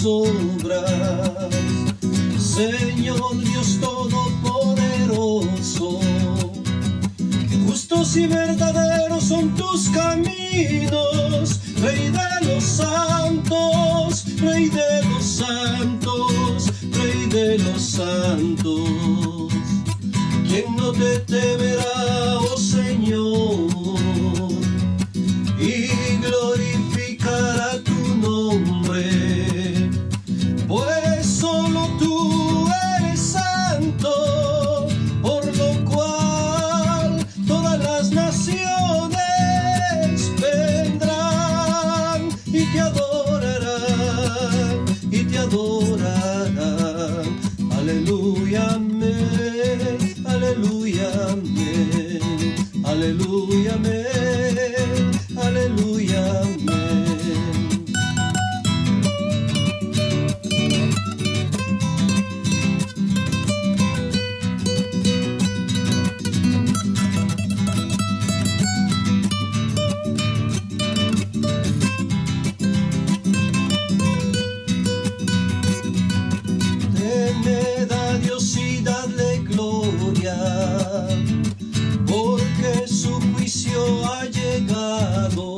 obras. Señor Dios Todopoderoso, justos y verdaderos son tus caminos, Rey de los santos, Rey de los santos, Rey de los santos. ¿Quién no te temerá, oh Señor, y glorificará tu nombre? Pues solo tú eres santo, por lo cual todas las naciones vendrán y te adorarán, y te adorarán. Aleluya, amén, aleluya, amén, aleluya, amén, aleluya, amén. Temed a Dios y dadle gloria, porque su juicio ha llegado,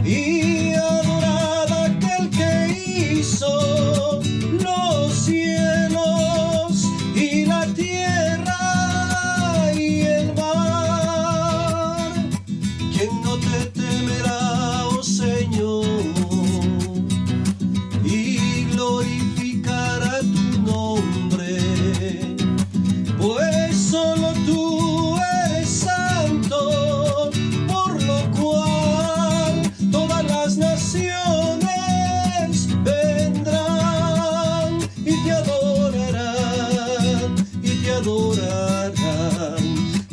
y adorad a aquel que hizo los cielos y la tierra y el mar. ¿Quién no te temerá, oh Señor, y glorificará tu nombre? Pues solo tú eres santo, por lo cual todas las naciones vendrán y te adorarán, y te adorarán.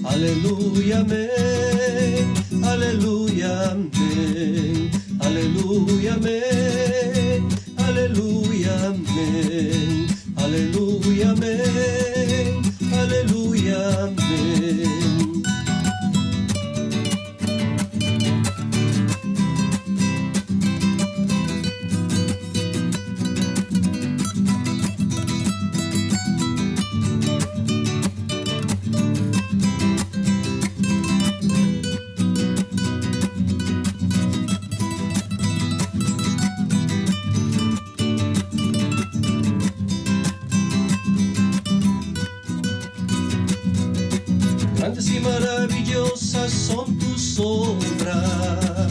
Aleluya, amén, aleluya, amén, aleluya, amén, aleluya, amén, aleluya, amén, aleluya, amén. Grandes y maravillosas son tus obras,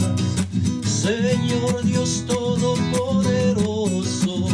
Señor Dios Todopoderoso.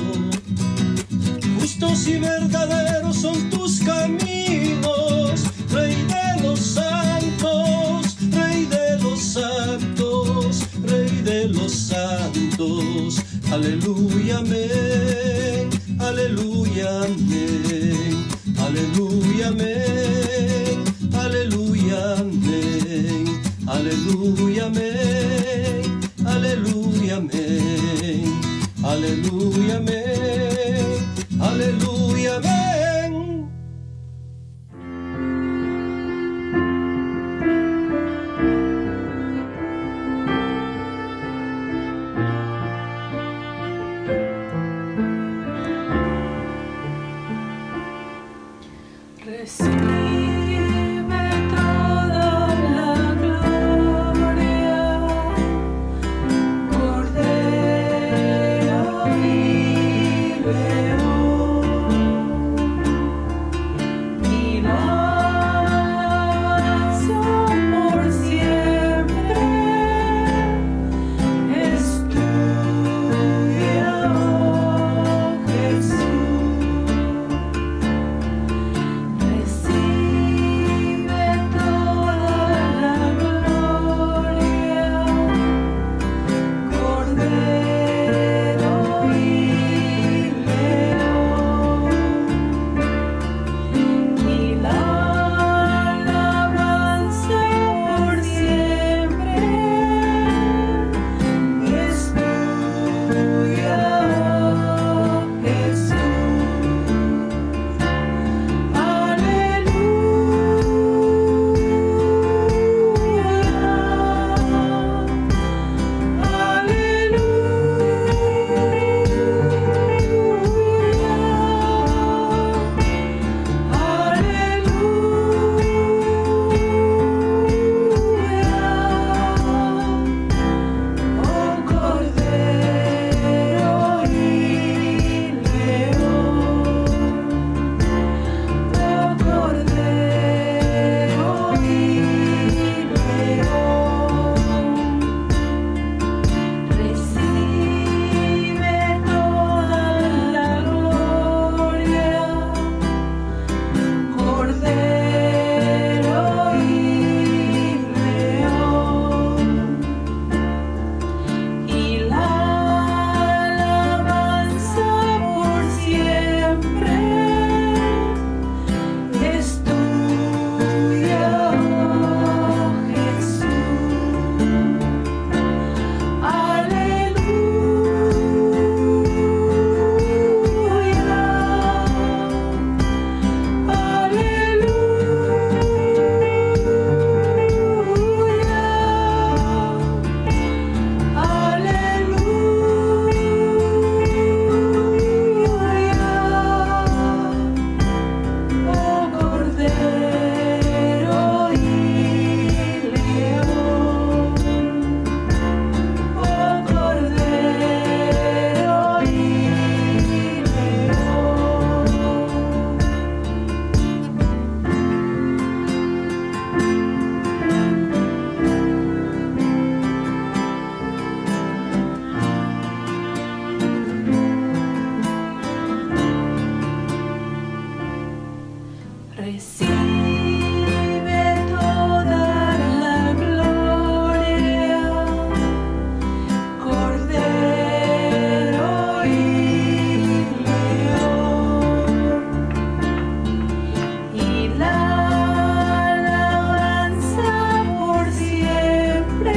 Justos y verdaderos son tus caminos, Rey de los santos, Rey de los santos, Rey de los santos. Aleluya, amén, aleluya, amén, aleluya, amén, aleluya, amén, aleluya, amén, aleluya, amén, aleluya, amén, aleluya, amén. Recibe toda la gloria, Cordero y León, y alabanza por siempre es tuya, oh Jesús. Recibe Recibe toda la gloria, Cordero y León, y la alabanza por siempre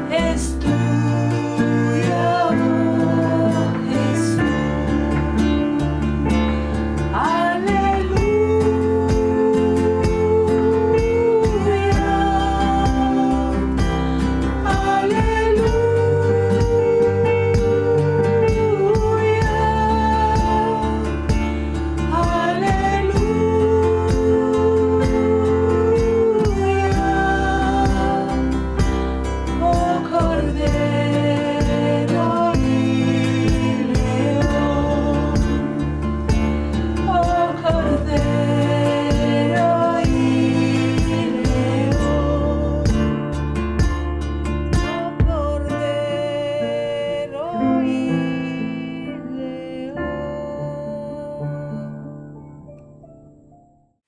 es tuya, oh Jesús.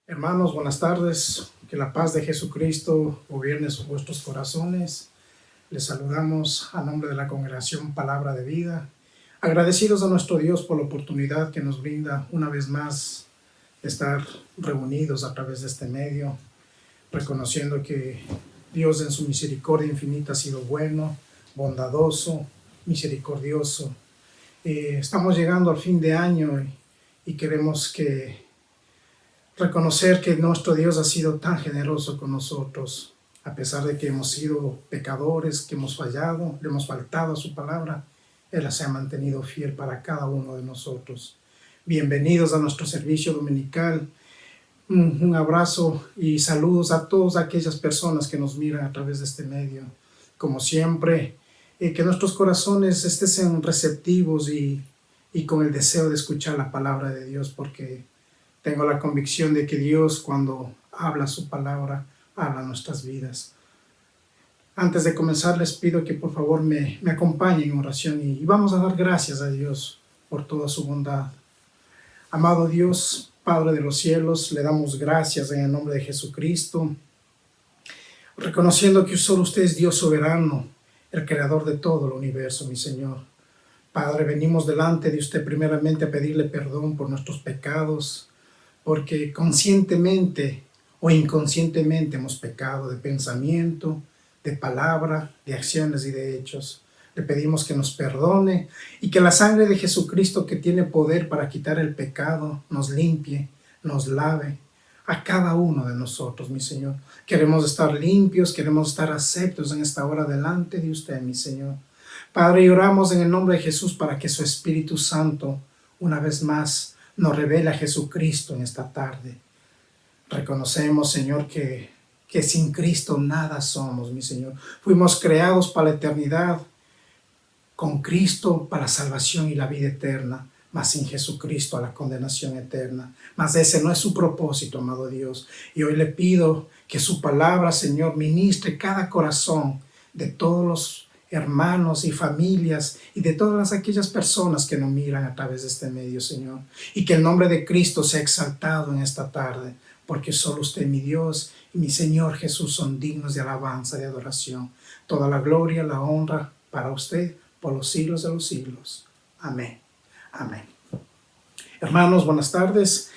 Hermanos, buenas tardes. Que la paz de Jesucristo gobierne vuestros corazones. Les saludamos a nombre de la Congregación Palabra de Vida. Agradecidos a nuestro Dios por la oportunidad que nos brinda una vez más de estar reunidos a través de este medio, reconociendo que Dios en su misericordia infinita ha sido bueno, bondadoso, misericordioso. Estamos llegando al fin de año y queremos reconocer que nuestro Dios ha sido tan generoso con nosotros, a pesar de que hemos sido pecadores, que hemos fallado, le hemos faltado a su palabra. Él se ha mantenido fiel para cada uno de nosotros. Bienvenidos a nuestro servicio dominical. Un abrazo y saludos a todas aquellas personas que nos miran a través de este medio. Como siempre, que nuestros corazones estén receptivos y con el deseo de escuchar la palabra de Dios, porque tengo la convicción de que Dios, cuando habla su palabra, habla nuestras vidas. Antes de comenzar, les pido que por favor me acompañen en oración y vamos a dar gracias a Dios por toda su bondad. Amado Dios, Padre de los cielos, le damos gracias en el nombre de Jesucristo, reconociendo que solo usted es Dios soberano, el creador de todo el universo, mi Señor. Padre, venimos delante de usted primeramente a pedirle perdón por nuestros pecados, porque conscientemente o inconscientemente hemos pecado de pensamiento, de palabra, de acciones y de hechos. Le pedimos que nos perdone y que la sangre de Jesucristo, que tiene poder para quitar el pecado, nos limpie, nos lave a cada uno de nosotros, mi Señor. Queremos estar limpios, queremos estar aceptos en esta hora delante de usted, mi Señor. Padre, y oramos en el nombre de Jesús para que su Espíritu Santo, una vez más, nos revela a Jesucristo en esta tarde. Reconocemos, Señor, que sin Cristo nada somos, mi Señor. Fuimos creados para la eternidad, con Cristo para la salvación y la vida eterna, mas sin Jesucristo a la condenación eterna. Mas ese no es su propósito, amado Dios. Y hoy le pido que su palabra, Señor, ministre cada corazón de todos los hermanos y familias y de todas aquellas personas que nos miran a través de este medio, Señor. Y que el nombre de Cristo sea exaltado en esta tarde, porque solo usted, mi Dios y mi Señor Jesús, son dignos de alabanza y de adoración. Toda la gloria, la honra para usted por los siglos de los siglos. Amén. Amén. Hermanos, buenas tardes.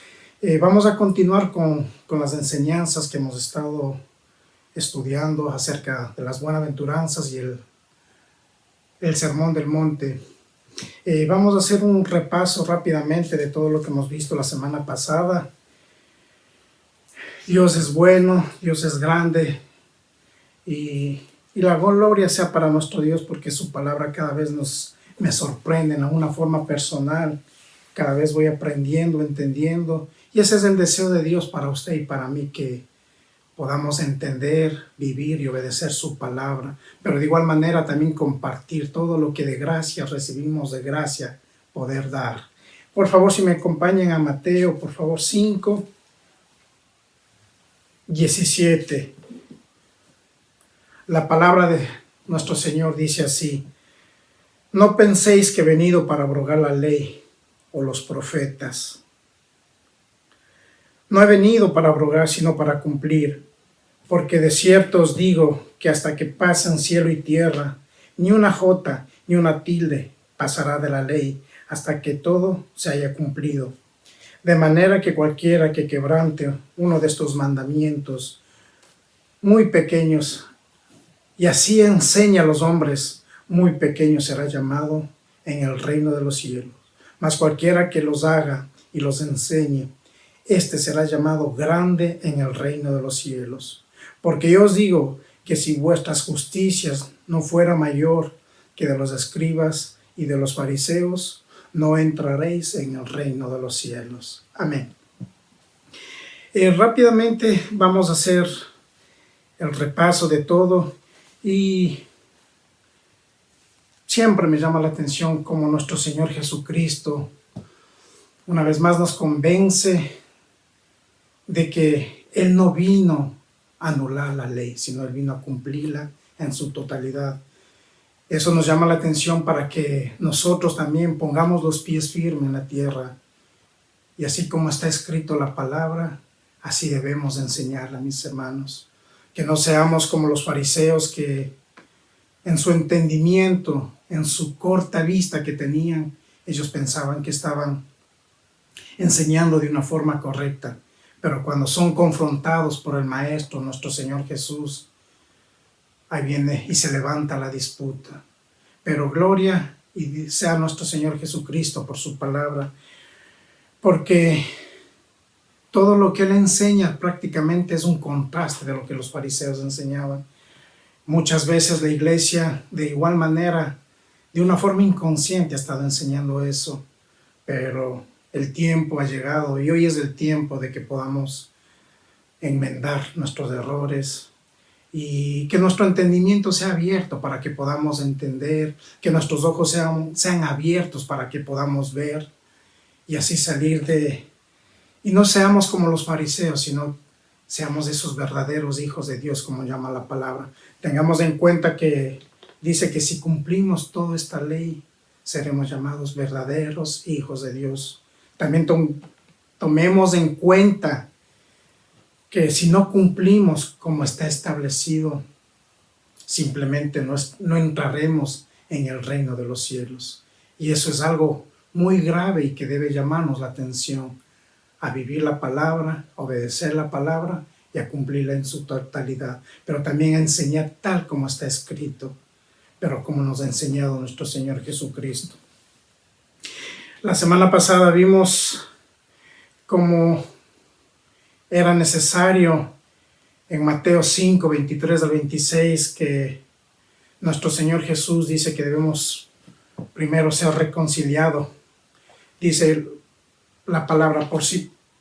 Vamos a continuar con las enseñanzas que hemos estado estudiando acerca de las buenaventuranzas y el Sermón del Monte. Vamos a hacer un repaso rápidamente de todo lo que hemos visto la semana pasada. Dios es bueno, Dios es grande y la gloria sea para nuestro Dios, porque su palabra cada vez me sorprende en una forma personal. Cada vez voy aprendiendo, entendiendo, y ese es el deseo de Dios para usted y para mí, que podamos entender, vivir y obedecer su palabra, pero de igual manera también compartir todo lo que de gracia recibimos, de gracia poder dar. Por favor, si me acompañan a Mateo, por favor, 5:17. La palabra de nuestro Señor dice así: no penséis que he venido para abrogar la ley o los profetas. No he venido para abrogar, sino para cumplir. Porque de cierto os digo que hasta que pasen cielo y tierra, ni una jota ni una tilde pasará de la ley, hasta que todo se haya cumplido. De manera que cualquiera que quebrante uno de estos mandamientos muy pequeños, y así enseña a los hombres, muy pequeño será llamado en el reino de los cielos. Mas cualquiera que los haga y los enseñe, este será llamado grande en el reino de los cielos. Porque yo os digo que si vuestras justicias no fuera mayor que de los escribas y de los fariseos, no entraréis en el reino de los cielos. Amén. Rápidamente vamos a hacer el repaso de todo, y siempre me llama la atención cómo nuestro Señor Jesucristo una vez más nos convence de que Él no vino a anular la ley, sino Él vino a cumplirla en su totalidad. Eso nos llama la atención para que nosotros también pongamos los pies firmes en la tierra. Y así como está escrito la palabra, así debemos enseñarla, mis hermanos. Que no seamos como los fariseos que en su entendimiento, en su corta vista que tenían, ellos pensaban que estaban enseñando de una forma correcta. Pero cuando son confrontados por el Maestro, nuestro Señor Jesús, ahí viene y se levanta la disputa. Pero gloria y sea nuestro Señor Jesucristo por su palabra, porque todo lo que Él enseña prácticamente es un contraste de lo que los fariseos enseñaban. Muchas veces la iglesia, de igual manera, de una forma inconsciente, ha estado enseñando eso, pero el tiempo ha llegado y hoy es el tiempo de que podamos enmendar nuestros errores y que nuestro entendimiento sea abierto para que podamos entender, que nuestros ojos sean abiertos para que podamos ver y así salir de... Y no seamos como los fariseos, sino seamos esos verdaderos hijos de Dios, como llama la palabra. Tengamos en cuenta que dice que si cumplimos toda esta ley, seremos llamados verdaderos hijos de Dios. También tomemos en cuenta que si no cumplimos como está establecido, simplemente no entraremos en el reino de los cielos. Y eso es algo muy grave y que debe llamarnos la atención, a vivir la palabra, a obedecer la palabra y a cumplirla en su totalidad, pero también a enseñar tal como está escrito, pero como nos ha enseñado nuestro Señor Jesucristo. La semana pasada vimos cómo era necesario en Mateo 5, 23 al 26, que nuestro Señor Jesús dice que debemos primero ser reconciliados. Dice la palabra,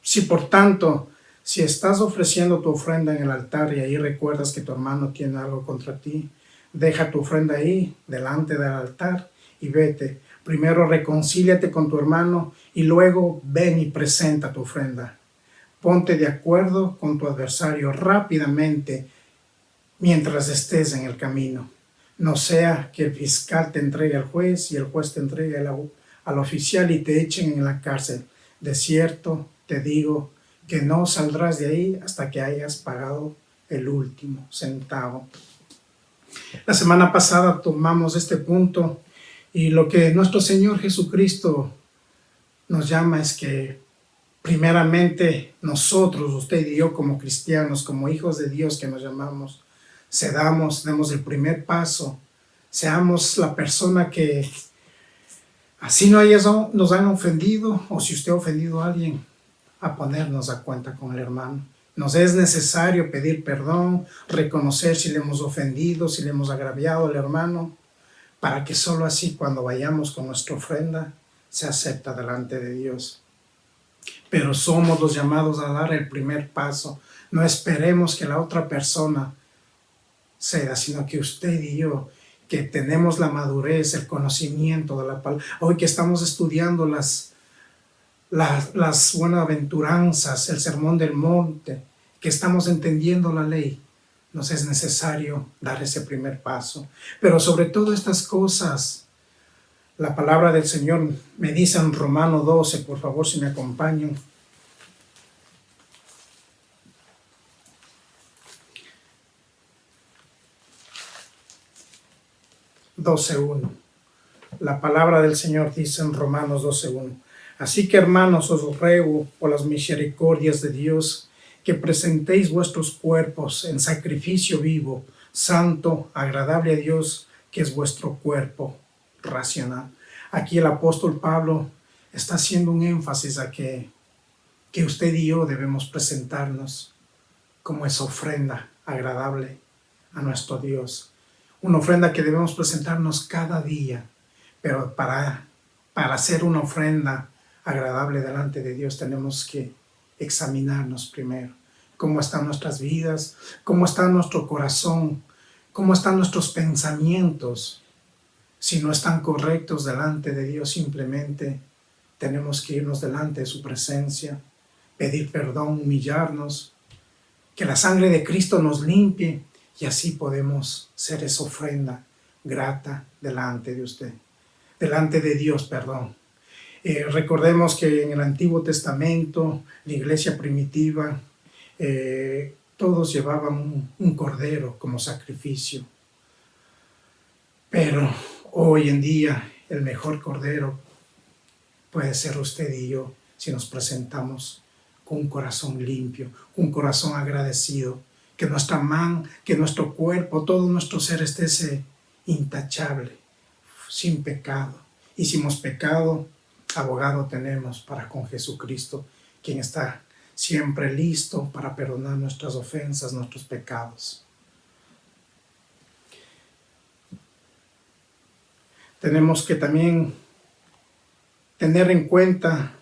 si por tanto, si estás ofreciendo tu ofrenda en el altar y ahí recuerdas que tu hermano tiene algo contra ti, deja tu ofrenda ahí, delante del altar, y vete. Primero reconcíliate con tu hermano y luego ven y presenta tu ofrenda. Ponte de acuerdo con tu adversario rápidamente mientras estés en el camino. No sea que el fiscal te entregue al juez y el juez te entregue al oficial y te echen en la cárcel. De cierto te digo que no saldrás de ahí hasta que hayas pagado el último centavo. La semana pasada tomamos este punto y lo que nuestro Señor Jesucristo nos llama es que primeramente nosotros, usted y yo como cristianos, como hijos de Dios que nos llamamos, demos el primer paso, seamos la persona que así nos han ofendido, o si usted ha ofendido a alguien, a ponernos a cuenta con el hermano. Nos es necesario pedir perdón, reconocer si le hemos ofendido, si le hemos agraviado al hermano, para que solo así cuando vayamos con nuestra ofrenda se acepta delante de Dios. Pero somos los llamados a dar el primer paso. No esperemos que la otra persona ceda, sino que usted y yo, que tenemos la madurez, el conocimiento de la palabra, hoy que estamos estudiando las buenaventuranzas, el sermón del monte, que estamos entendiendo la ley, nos es necesario dar ese primer paso. Pero sobre todo estas cosas, la palabra del Señor me dice en Romano 12, por favor si me acompañan. 12:1. La palabra del Señor dice en Romanos 12:1. Así que, hermanos, os ruego por las misericordias de Dios que presentéis vuestros cuerpos en sacrificio vivo, santo, agradable a Dios, que es vuestro cuerpo racional. Aquí el apóstol Pablo está haciendo un énfasis a que usted y yo debemos presentarnos como esa ofrenda agradable a nuestro Dios. Una ofrenda que debemos presentarnos cada día, pero para hacer una ofrenda agradable delante de Dios tenemos que examinarnos primero. Cómo están nuestras vidas, cómo está nuestro corazón, cómo están nuestros pensamientos. Si no están correctos delante de Dios, simplemente tenemos que irnos delante de su presencia, pedir perdón, humillarnos, que la sangre de Cristo nos limpie y así podemos ser esa ofrenda grata delante de usted, delante de Dios, perdón. Recordemos que en el Antiguo Testamento, la iglesia primitiva, todos llevaban un cordero como sacrificio. Pero hoy en día el mejor cordero puede ser usted y yo si nos presentamos con un corazón limpio, un corazón agradecido, que que nuestro cuerpo, todo nuestro ser esté intachable, sin pecado. Y si hemos pecado, abogado tenemos para con Jesucristo, quien está siempre listo para perdonar nuestras ofensas, nuestros pecados. Tenemos que también tener en cuenta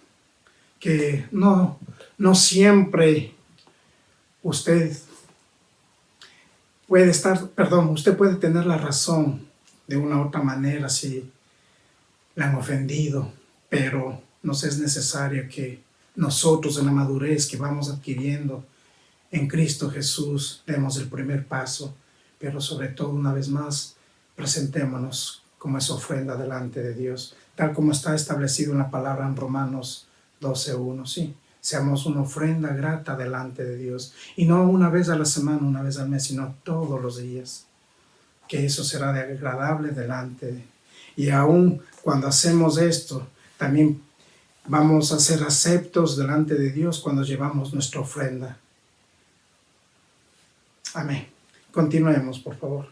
que no siempre usted puede tener la razón de una u otra manera si le han ofendido, pero nos es necesario que nosotros en la madurez que vamos adquiriendo en Cristo Jesús demos el primer paso, pero sobre todo una vez más presentémonos como esa ofrenda delante de Dios, tal como está establecido en la palabra en Romanos 12:1, sí. Seamos una ofrenda grata delante de Dios, y no una vez a la semana, una vez al mes, sino todos los días, que eso será de agradable delante. Y aún cuando hacemos esto, también vamos a ser aceptos delante de Dios cuando llevamos nuestra ofrenda. Amén. Continuemos, por favor.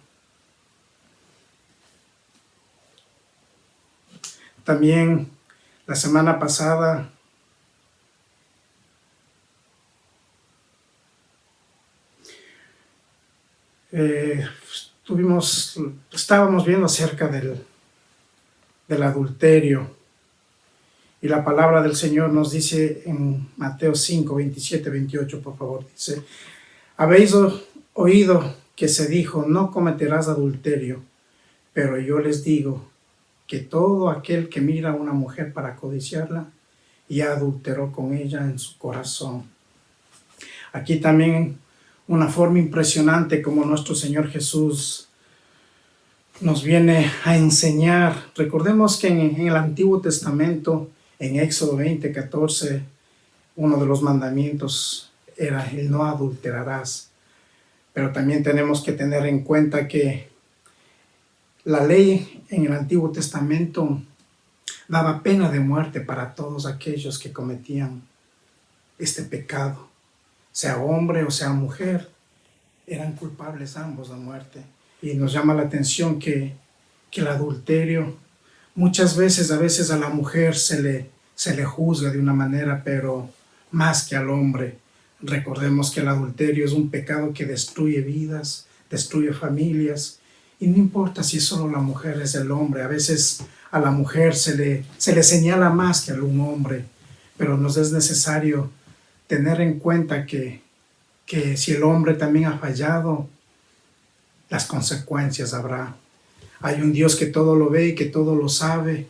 También la semana pasada estábamos viendo acerca del adulterio, y la palabra del Señor nos dice en Mateo 5, 27, 28, por favor, dice: habéis oído que se dijo, no cometerás adulterio, pero yo les digo que todo aquel que mira a una mujer para codiciarla, ya adulteró con ella en su corazón. Aquí también una forma impresionante como nuestro Señor Jesús nos viene a enseñar. Recordemos que en el Antiguo Testamento, en Éxodo 20, 14, uno de los mandamientos era el no adulterarás. Pero también tenemos que tener en cuenta que la ley en el Antiguo Testamento daba pena de muerte para todos aquellos que cometían este pecado. Sea hombre o sea mujer, eran culpables ambos de muerte. Y nos llama la atención que el adulterio, muchas veces, a la mujer se le juzga de una manera, pero más que al hombre. Recordemos que el adulterio es un pecado que destruye vidas, destruye familias, y no importa si es solo la mujer, es el hombre. A veces a la mujer se le señala más que a un hombre, pero nos es necesario tener en cuenta que si el hombre también ha fallado, las consecuencias habrá. Hay un Dios que todo lo ve y que todo lo sabe,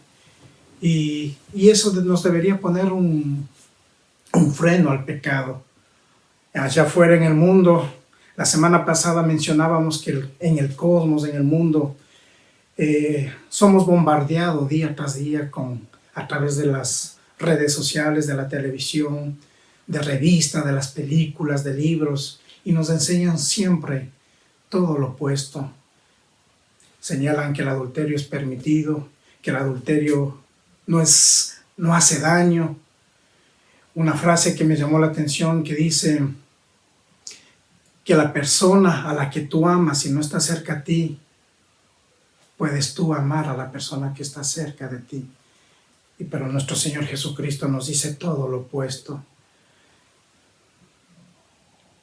y eso nos debería poner un freno al pecado. Allá afuera en el mundo, la semana pasada mencionábamos que en el cosmos, en el mundo, somos bombardeados día tras día a través de las redes sociales, de la televisión, de revistas, de las películas, de libros, y nos enseñan siempre todo lo opuesto. señalan que el adulterio es permitido, que el adulterio no hace daño. Una frase que me llamó la atención que dice que la persona a la que tú amas y no está cerca a ti, puedes tú amar a la persona que está cerca de ti. Pero nuestro Señor Jesucristo nos dice todo lo opuesto.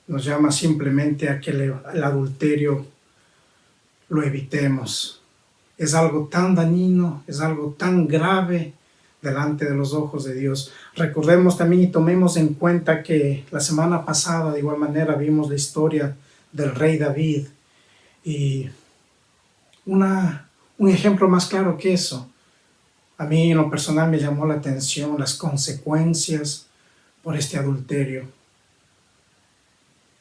Nos llama simplemente a que el adulterio lo evitemos. Es algo tan dañino, es algo tan grave delante de los ojos de Dios. Recordemos también y tomemos en cuenta que la semana pasada de igual manera vimos la historia del rey David y un ejemplo más claro que eso. A mí en lo personal me llamó la atención las consecuencias por este adulterio.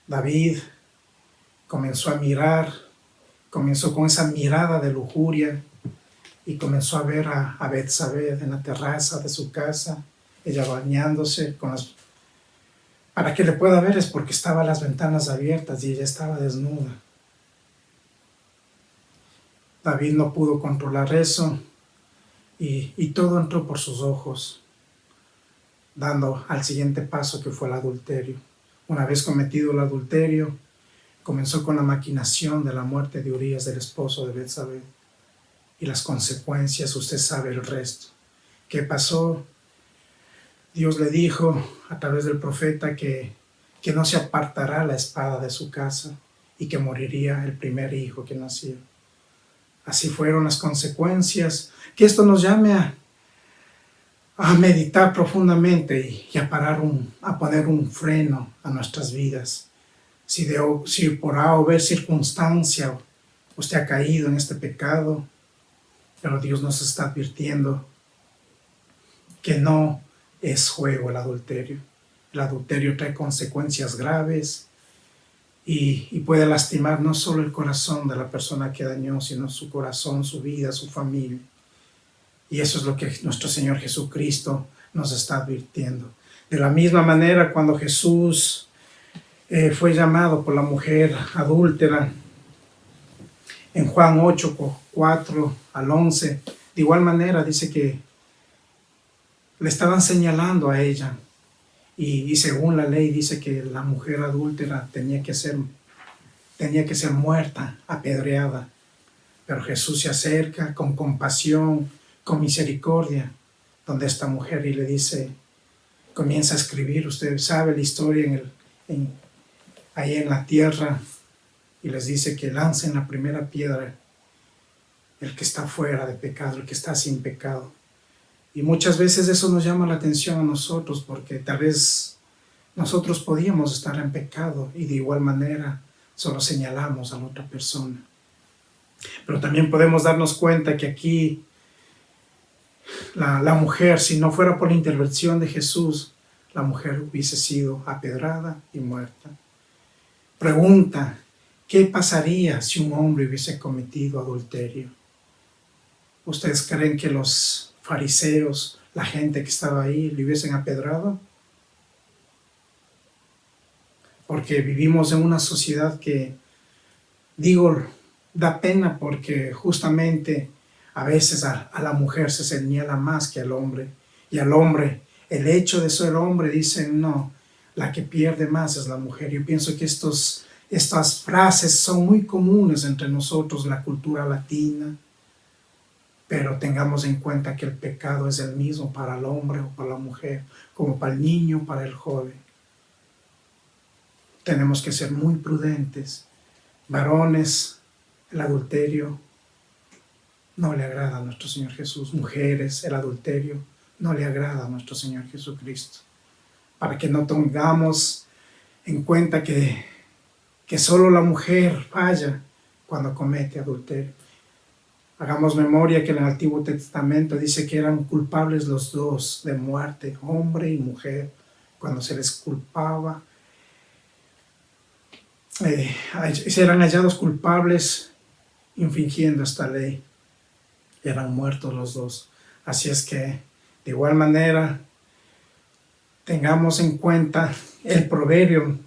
David comenzó con esa mirada de lujuria y comenzó a ver a Betsabé en la terraza de su casa, ella bañándose para que le pueda ver es porque estaban las ventanas abiertas y ella estaba desnuda. David no pudo controlar eso y todo entró por sus ojos, dando al siguiente paso que fue el adulterio. Una vez cometido el adulterio, comenzó con la maquinación de la muerte de Urías, del esposo de Betsabé. Y las consecuencias, usted sabe el resto. ¿Qué pasó? Dios le dijo a través del profeta que no se apartará la espada de su casa y que moriría el primer hijo que nació. Así fueron las consecuencias. Que esto nos llame a meditar profundamente y a poner un freno a nuestras vidas. Si por A o B circunstancia usted ha caído en este pecado, pero Dios nos está advirtiendo que no es juego el adulterio. El adulterio trae consecuencias graves y puede lastimar no solo el corazón de la persona que dañó, sino su corazón, su vida, su familia. Y eso es lo que nuestro Señor Jesucristo nos está advirtiendo. De la misma manera, cuando Jesús fue llamado por la mujer adúltera, en Juan 8, 4 al 11, de igual manera dice que le estaban señalando a ella y según la ley dice que la mujer adúltera tenía que ser muerta, apedreada. Pero Jesús se acerca con compasión, con misericordia, donde esta mujer y le dice, comienza a escribir, usted sabe la historia ahí en la tierra, y les dice que lancen la primera piedra, el que está fuera de pecado, el que está sin pecado. Y muchas veces eso nos llama la atención a nosotros, porque tal vez nosotros podíamos estar en pecado y de igual manera solo señalamos a la otra persona. Pero también podemos darnos cuenta que aquí la mujer, si no fuera por la intervención de Jesús, la mujer hubiese sido apedrada y muerta. Pregunta, ¿qué pasaría si un hombre hubiese cometido adulterio? ¿Ustedes creen que los fariseos, la gente que estaba ahí, le hubiesen apedrado? Porque vivimos en una sociedad que, da pena porque justamente a veces a la mujer se señala más que al hombre. Y al hombre, el hecho de ser hombre, dicen, no, la que pierde más es la mujer. Yo pienso que estas frases son muy comunes entre nosotros, la cultura latina, pero tengamos en cuenta que el pecado es el mismo para el hombre o para la mujer, como para el niño, para el joven. Tenemos que ser muy prudentes. Varones, el adulterio no le agrada a nuestro Señor Jesús. Mujeres, el adulterio no le agrada a nuestro Señor Jesucristo. Para que no tengamos en cuenta que solo la mujer falla cuando comete adulterio. Hagamos memoria que en el Antiguo Testamento dice que eran culpables los dos de muerte, hombre y mujer. Cuando se les culpaba, eran hallados culpables infringiendo esta ley. Eran muertos los dos. Así es que, de igual manera, tengamos en cuenta el proverbio.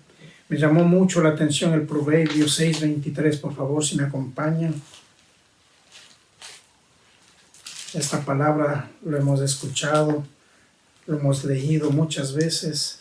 Me llamó mucho la atención el proverbio 6:23, por favor, si me acompañan. Esta palabra lo hemos escuchado, lo hemos leído muchas veces.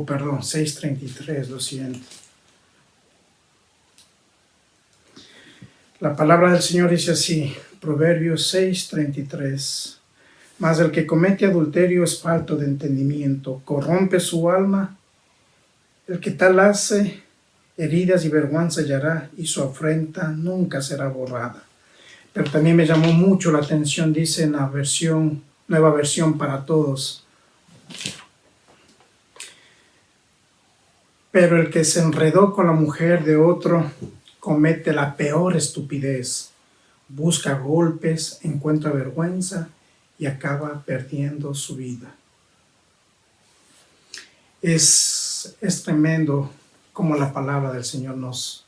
Perdón, 6:33, lo siento. La palabra del Señor dice así, Proverbios 6:33. Mas el que comete adulterio es falto de entendimiento, corrompe su alma. El que tal hace, heridas y vergüenza hallará, y su afrenta nunca será borrada. Pero también me llamó mucho la atención, dice en la nueva versión para todos. Pero el que se enredó con la mujer de otro comete la peor estupidez. Busca golpes, encuentra vergüenza y acaba perdiendo su vida. Es tremendo como la palabra del Señor nos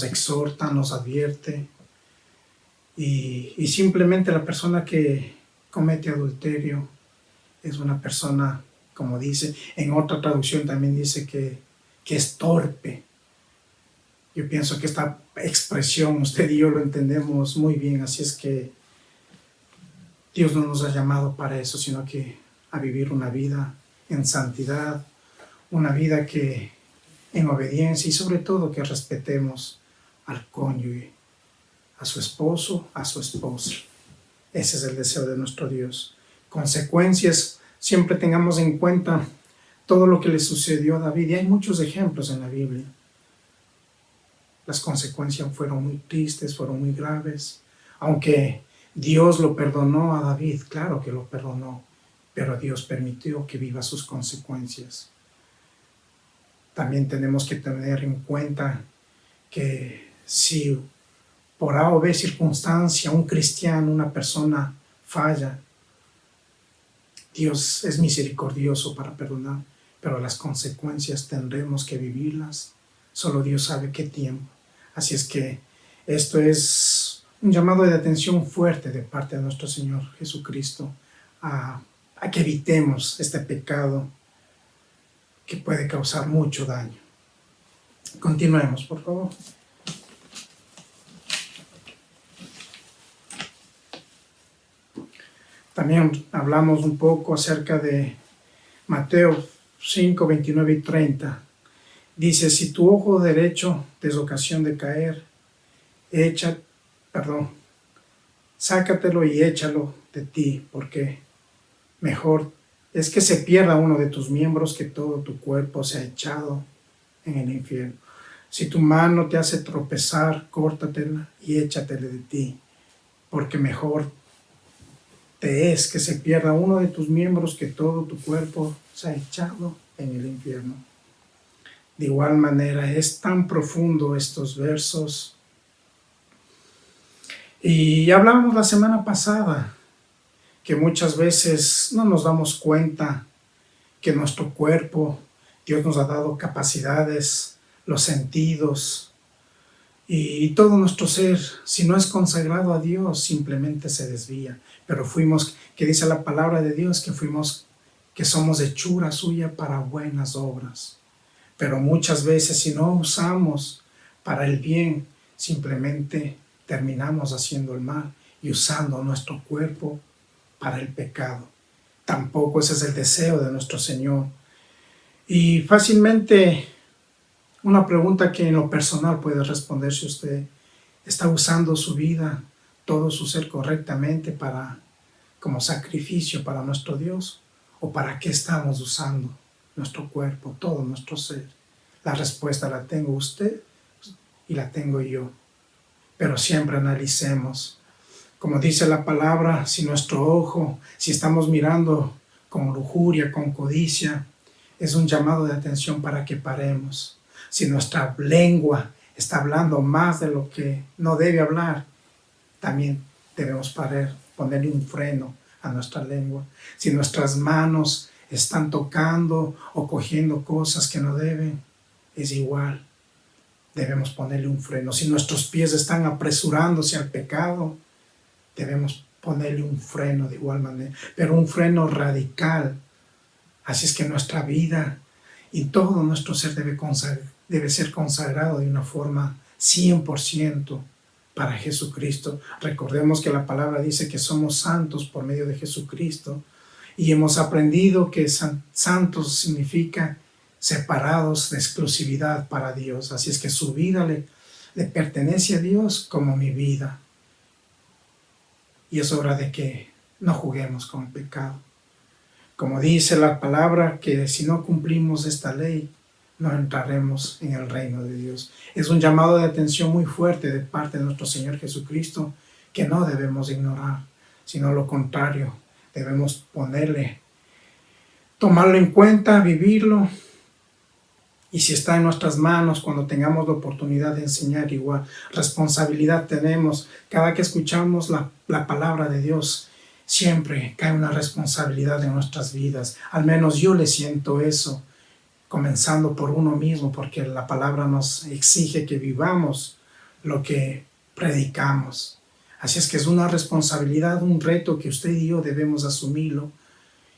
exhorta, nos advierte. Y simplemente la persona que comete adulterio es una persona, como dice, en otra traducción también dice que es torpe. Yo pienso que esta expresión usted y yo lo entendemos muy bien, así es que Dios no nos ha llamado para eso, sino que a vivir una vida en santidad, una vida que en obediencia y sobre todo que respetemos al cónyuge, a su esposo, a su esposa. Ese es el deseo de nuestro Dios. Consecuencias, siempre tengamos en cuenta todo lo que le sucedió a David, y hay muchos ejemplos en la Biblia. Las consecuencias fueron muy tristes, fueron muy graves. Aunque Dios lo perdonó a David, claro que lo perdonó, pero Dios permitió que viva sus consecuencias. También tenemos que tener en cuenta que si por A o B circunstancia un cristiano, una persona falla, Dios es misericordioso para perdonar, pero las consecuencias tendremos que vivirlas. Solo Dios sabe qué tiempo. Así es que esto es un llamado de atención fuerte de parte de nuestro Señor Jesucristo a que evitemos este pecado que puede causar mucho daño. Continuemos, por favor. También hablamos un poco acerca de Mateo 5, 29 y 30. Dice, si tu ojo derecho te es ocasión de caer, sácatelo y échalo de ti, porque mejor es que se pierda uno de tus miembros que todo tu cuerpo sea echado en el infierno. Si tu mano te hace tropezar, córtatela y échatela de ti, porque mejor te es que se pierda uno de tus miembros que todo tu cuerpo sea echado en el infierno. De igual manera, es tan profundo estos versos. Y hablábamos la semana pasada que muchas veces no nos damos cuenta que nuestro cuerpo, Dios nos ha dado capacidades, los sentidos y todo nuestro ser, si no es consagrado a Dios, simplemente se desvía. Pero que dice la palabra de Dios, que somos hechura suya para buenas obras. Pero muchas veces si no usamos para el bien, simplemente terminamos haciendo el mal y usando nuestro cuerpo para el pecado. Tampoco ese es el deseo de nuestro Señor. Y fácilmente una pregunta que en lo personal puede responder si usted está usando su vida, todo su ser correctamente como sacrificio para nuestro Dios, o para qué estamos usando nuestro cuerpo, todo nuestro ser. La respuesta la tengo usted y la tengo yo. Pero siempre analicemos. Como dice la palabra, si nuestro ojo, si estamos mirando con lujuria, con codicia, es un llamado de atención para que paremos. Si nuestra lengua está hablando más de lo que no debe hablar, también debemos ponerle un freno a nuestra lengua. Si nuestras manos están tocando o cogiendo cosas que no deben, es igual. Debemos ponerle un freno. Si nuestros pies están apresurándose al pecado, debemos ponerle un freno de igual manera, pero un freno radical. Así es que nuestra vida y todo nuestro ser debe ser consagrado de una forma 100% para Jesucristo. Recordemos que la palabra dice que somos santos por medio de Jesucristo y hemos aprendido que santos significa separados de exclusividad para Dios. Así es que su vida le pertenece a Dios como mi vida. Y es hora de que no juguemos con el pecado. Como dice la palabra, que si no cumplimos esta ley, no entraremos en el reino de Dios. Es un llamado de atención muy fuerte de parte de nuestro Señor Jesucristo que no debemos ignorar, sino lo contrario, debemos tomarlo en cuenta, vivirlo. Y si está en nuestras manos, cuando tengamos la oportunidad de enseñar, igual responsabilidad tenemos. Cada que escuchamos la palabra de Dios, siempre cae una responsabilidad en nuestras vidas. Al menos yo le siento eso, comenzando por uno mismo, porque la palabra nos exige que vivamos lo que predicamos. Así es que es una responsabilidad, un reto que usted y yo debemos asumirlo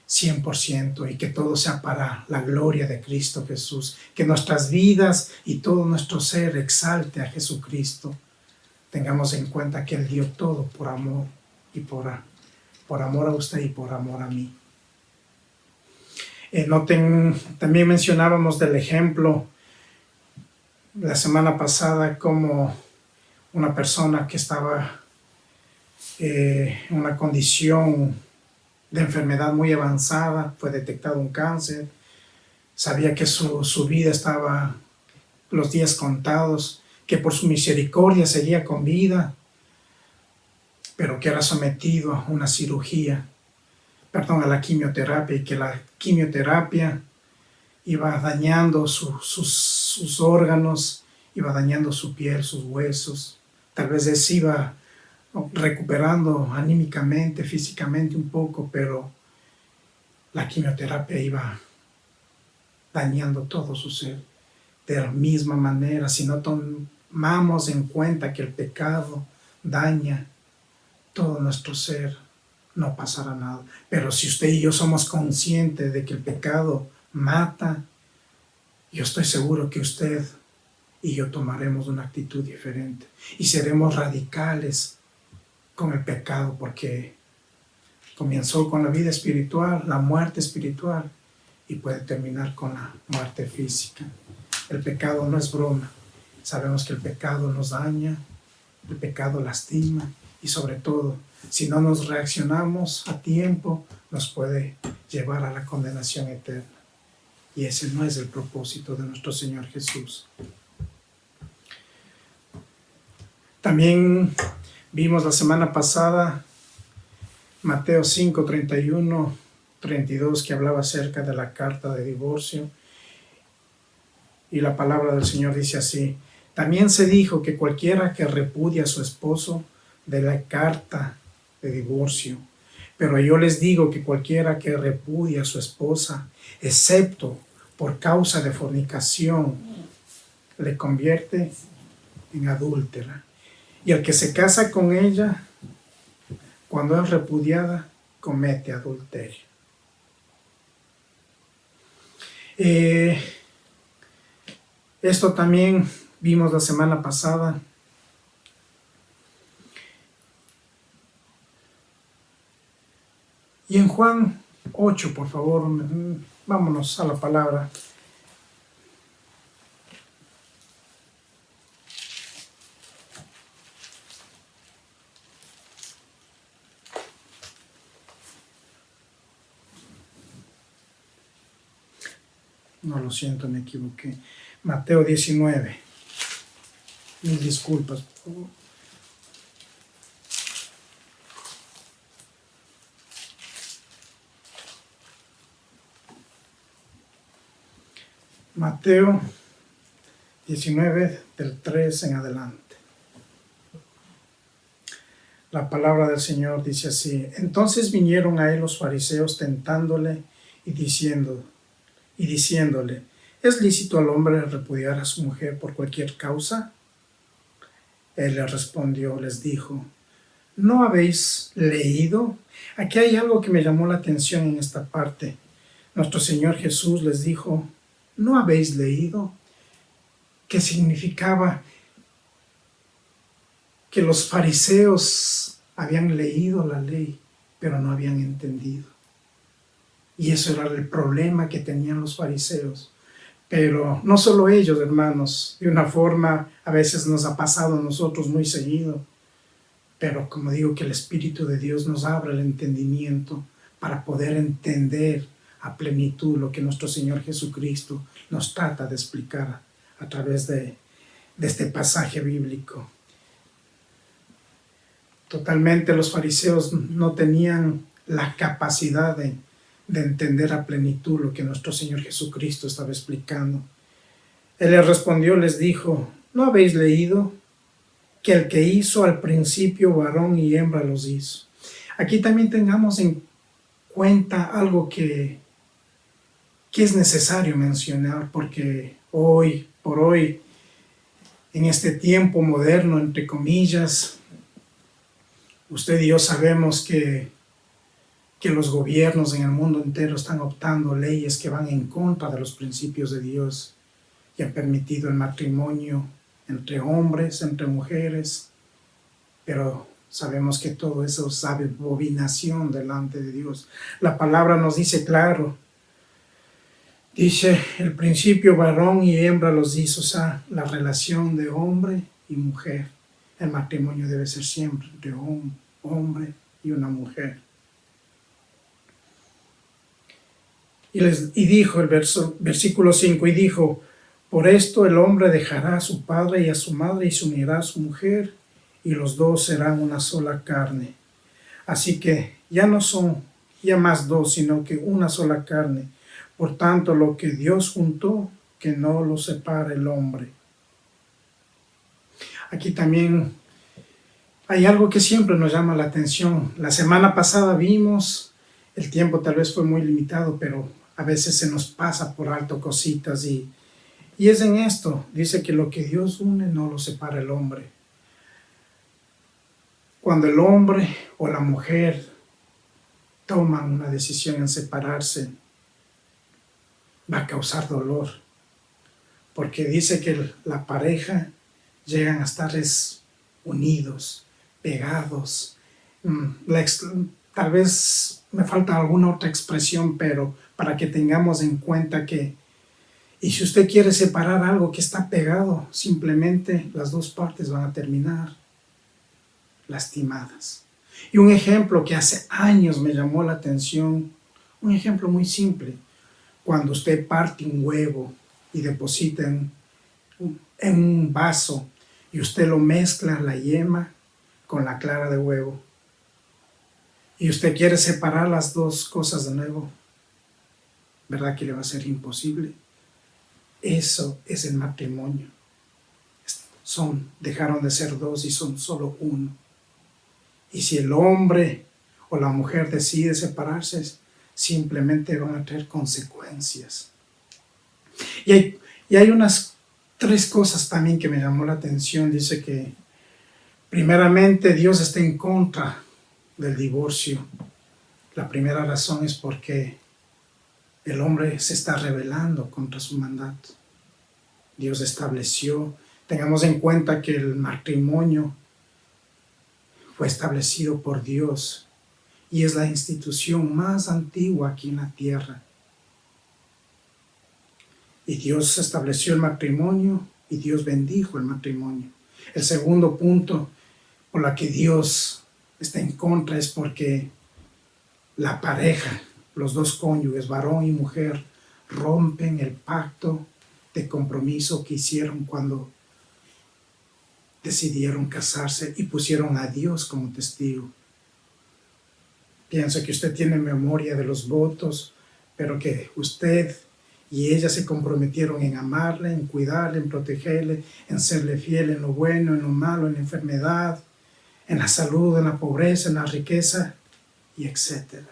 100%, y que todo sea para la gloria de Cristo Jesús, que nuestras vidas y todo nuestro ser exalte a Jesucristo. Tengamos en cuenta que Él dio todo por amor, y por amor a usted y por amor a mí. También mencionábamos del ejemplo la semana pasada, como una persona que estaba en una condición de enfermedad muy avanzada, fue detectado un cáncer, sabía que su vida estaba los días contados, que por su misericordia seguía con vida, pero que era sometido a una cirugía, a la quimioterapia, y que la quimioterapia iba dañando sus órganos, iba dañando su piel, sus huesos. Tal vez él se iba recuperando anímicamente, físicamente un poco, pero la quimioterapia iba dañando todo su ser. De la misma manera, si no tomamos en cuenta que el pecado daña todo nuestro ser, no pasará nada. Pero si usted y yo somos conscientes de que el pecado mata, yo estoy seguro que usted y yo tomaremos una actitud diferente y seremos radicales con el pecado, porque comenzó con la vida espiritual, la muerte espiritual, y puede terminar con la muerte física. El pecado no es broma. Sabemos que el pecado nos daña, el pecado lastima, y sobre todo, si no nos reaccionamos a tiempo, nos puede llevar a la condenación eterna. Y ese no es el propósito de nuestro Señor Jesús. También vimos la semana pasada Mateo 5, 31, 32, que hablaba acerca de la carta de divorcio. Y la palabra del Señor dice así: también se dijo que cualquiera que repudia a su esposo de la carta de divorcio. Pero yo les digo que cualquiera que repudia a su esposa, excepto por causa de fornicación, le convierte en adúltera. Y el que se casa con ella, cuando es repudiada, comete adulterio. Esto también vimos la semana pasada. Y en Juan 8, por favor, vámonos a la palabra. No, lo siento, me equivoqué. Mateo 19. Mis disculpas, por favor. Mateo 19, del 3 en adelante. La palabra del Señor dice así: entonces vinieron a él los fariseos tentándole y diciéndole, ¿es lícito al hombre repudiar a su mujer por cualquier causa? Él les respondió, les dijo, ¿no habéis leído? Aquí hay algo que me llamó la atención en esta parte. Nuestro Señor Jesús les dijo, ¿no habéis leído? ¿Qué significaba? Que los fariseos habían leído la ley, pero no habían entendido. Y eso era el problema que tenían los fariseos. Pero no solo ellos, hermanos, de una forma a veces nos ha pasado a nosotros muy seguido. Pero como digo, que el Espíritu de Dios nos abra el entendimiento para poder entender a plenitud lo que nuestro Señor Jesucristo nos trata de explicar a través de este pasaje bíblico. Totalmente los fariseos no tenían la capacidad de entender a plenitud lo que nuestro Señor Jesucristo estaba explicando. Él les respondió, les dijo, ¿no habéis leído que el que hizo al principio varón y hembra los hizo? Aquí también tengamos en cuenta algo que es necesario mencionar, porque hoy por hoy, en este tiempo moderno, entre comillas, usted y yo sabemos que los gobiernos en el mundo entero están optando leyes que van en contra de los principios de Dios y han permitido el matrimonio entre hombres, entre mujeres, pero sabemos que todo eso es abominación delante de Dios. La palabra nos dice claro, dice, el principio varón y hembra los hizo, o sea, la relación de hombre y mujer. El matrimonio debe ser siempre entre un hombre y una mujer. Y dijo el versículo 5, y dijo, por esto el hombre dejará a su padre y a su madre y se unirá a su mujer, y los dos serán una sola carne. Así que ya no son ya más dos, sino que una sola carne. Por tanto, lo que Dios juntó, que no lo separe el hombre. Aquí también hay algo que siempre nos llama la atención. La semana pasada vimos, el tiempo tal vez fue muy limitado, pero a veces se nos pasa por alto cositas y es en esto. Dice que lo que Dios une no lo separa el hombre. Cuando el hombre o la mujer toman una decisión en separarse, va a causar dolor, porque dice que la pareja llegan a estar unidos, pegados. Tal vez me falta alguna otra expresión, pero para que tengamos en cuenta que, y si usted quiere separar algo que está pegado, simplemente las dos partes van a terminar lastimadas. Y un ejemplo que hace años me llamó la atención, un ejemplo muy simple, cuando usted parte un huevo y deposita en un vaso y usted lo mezcla la yema con la clara de huevo y usted quiere separar las dos cosas de nuevo, ¿verdad que le va a ser imposible? Eso es el matrimonio. Dejaron de ser dos y son solo uno. Y si el hombre o la mujer decide separarse, simplemente van a tener consecuencias. Y hay unas 3 cosas también que me llamó la atención. Dice que primeramente Dios está en contra del divorcio. La primera razón es porque el hombre se está rebelando contra su mandato. Dios estableció, tengamos en cuenta que el matrimonio fue establecido por Dios y es la institución más antigua aquí en la tierra. Y Dios estableció el matrimonio y Dios bendijo el matrimonio. El segundo punto por la que Dios está en contra es porque la pareja, los dos cónyuges, varón y mujer, rompen el pacto de compromiso que hicieron cuando decidieron casarse y pusieron a Dios como testigo. Pienso que usted tiene memoria de los votos, pero que usted y ella se comprometieron en amarle, en cuidarle, en protegerle, en serle fiel en lo bueno, en lo malo, en la enfermedad, en la salud, en la pobreza, en la riqueza, y etc.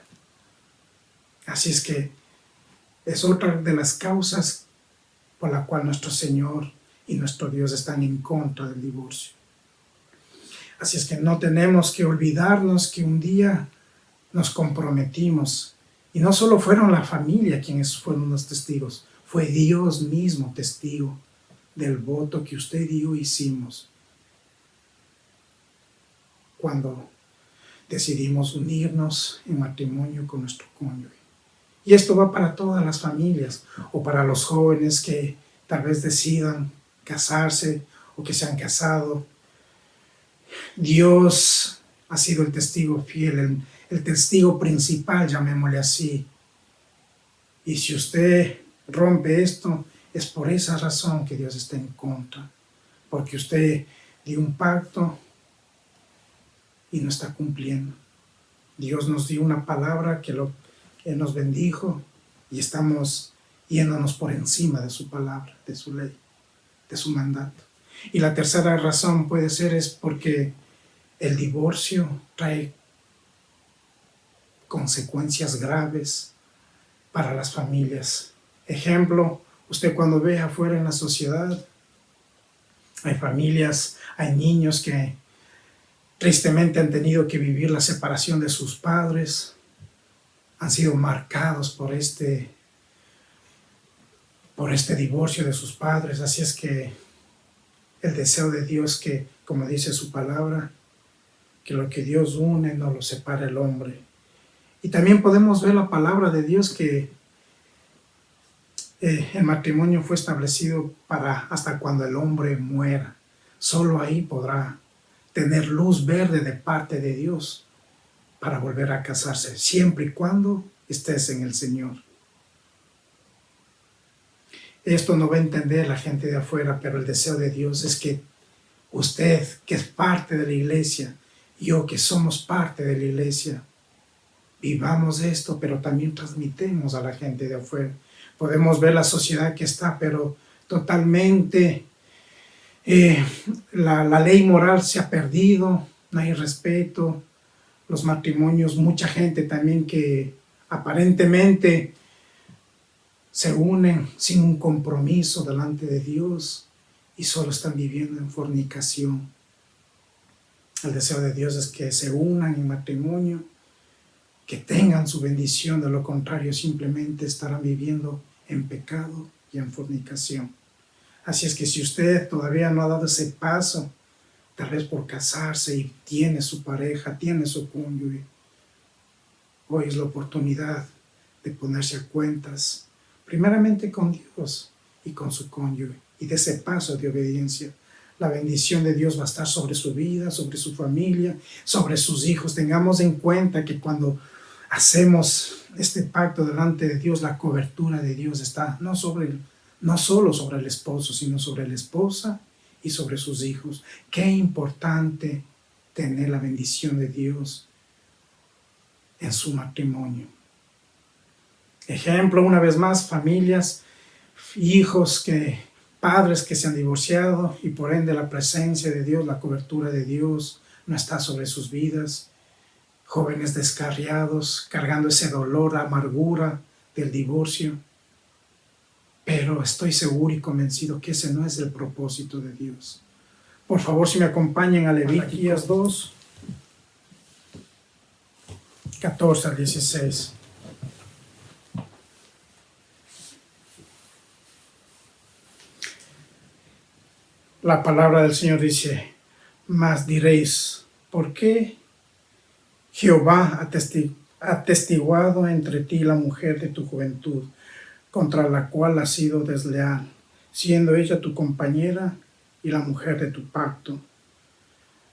Así es que es otra de las causas por la cual nuestro Señor y nuestro Dios están en contra del divorcio. Así es que no tenemos que olvidarnos que un día nos comprometimos, y no solo fueron la familia quienes fueron los testigos, fue Dios mismo testigo del voto que usted y yo hicimos cuando decidimos unirnos en matrimonio con nuestro cónyuge. Y esto va para todas las familias, o para los jóvenes que tal vez decidan casarse o que se han casado. Dios ha sido el testigo fiel, el testigo principal, llamémosle así. Y si usted rompe esto, es por esa razón que Dios está en contra, porque usted dio un pacto y no está cumpliendo. Dios nos dio una palabra que Él nos bendijo y estamos yéndonos por encima de su palabra, de su ley, de su mandato. Y la tercera razón puede ser es porque el divorcio trae consecuencias graves para las familias. Ejemplo, usted cuando ve afuera en la sociedad, hay familias, hay niños que tristemente han tenido que vivir la separación de sus padres, han sido marcados por este divorcio de sus padres. Así es que el deseo de Dios que, como dice su palabra, que lo que Dios une no lo separa el hombre. Y también podemos ver la palabra de Dios que el matrimonio fue establecido para hasta cuando el hombre muera. Solo ahí podrá tener luz verde de parte de Dios para volver a casarse, siempre y cuando estés en el Señor. Esto no va a entender la gente de afuera, pero el deseo de Dios es que usted, que es parte de la iglesia, yo que somos parte de la iglesia, vivamos esto, pero también transmitemos a la gente de afuera. Podemos ver la sociedad que está, pero totalmente la ley moral se ha perdido, no hay respeto. Los matrimonios, mucha gente también que aparentemente se unen sin un compromiso delante de Dios y solo están viviendo en fornicación. El deseo de Dios es que se unan en matrimonio, que tengan su bendición, de lo contrario simplemente estarán viviendo en pecado y en fornicación. Así es que si usted todavía no ha dado ese paso, tal vez por casarse y tiene su pareja, tiene su cónyuge, hoy es la oportunidad de ponerse a cuentas, primeramente con Dios y con su cónyuge, y de ese paso de obediencia. La bendición de Dios va a estar sobre su vida, sobre su familia, sobre sus hijos. Tengamos en cuenta que cuando hacemos este pacto delante de Dios, la cobertura de Dios está no solo sobre el esposo, sino sobre la esposa y sobre sus hijos. Qué importante tener la bendición de Dios en su matrimonio. Ejemplo, una vez más, familias, hijos padres que se han divorciado y por ende la presencia de Dios, la cobertura de Dios no está sobre sus vidas. Jóvenes descarriados, cargando ese dolor, amargura del divorcio. Pero estoy seguro y convencido que ese no es el propósito de Dios. Por favor, si me acompañan a Levíticos 2, 14 al 16. La palabra del Señor dice: mas diréis, ¿por qué Jehová ha atestiguado entre ti la mujer de tu juventud, contra la cual has sido desleal, siendo ella tu compañera y la mujer de tu pacto?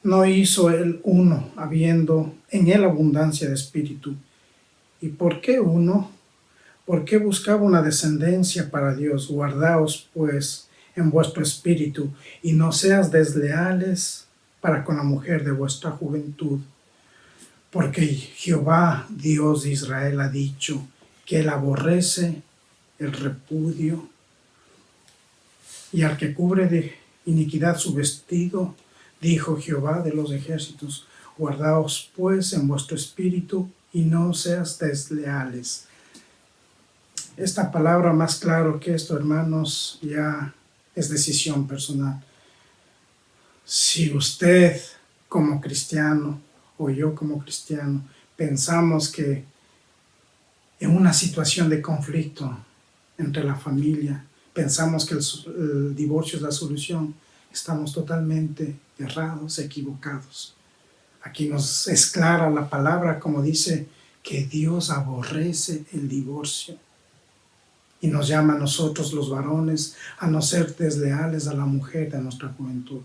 ¿No hizo él uno, habiendo en él abundancia de espíritu? ¿Y por qué uno? ¿Por qué buscaba una descendencia para Dios? Guardaos, pues, en vuestro espíritu, y no seas desleales para con la mujer de vuestra juventud. Porque Jehová, Dios de Israel, ha dicho que él aborrece el repudio, y al que cubre de iniquidad su vestido, dijo Jehová de los ejércitos: guardaos pues en vuestro espíritu, y no seas desleales. esta palabra más claro que esto, hermanos, ya es decisión personal. Si usted como cristiano o yo como cristiano pensamos que en una situación de conflicto entre la familia, pensamos que el divorcio es la solución, estamos totalmente errados, equivocados. Aquí nos es clara la palabra, como dice, que Dios aborrece el divorcio. Y nos llama a nosotros los varones a no ser desleales a la mujer de nuestra juventud.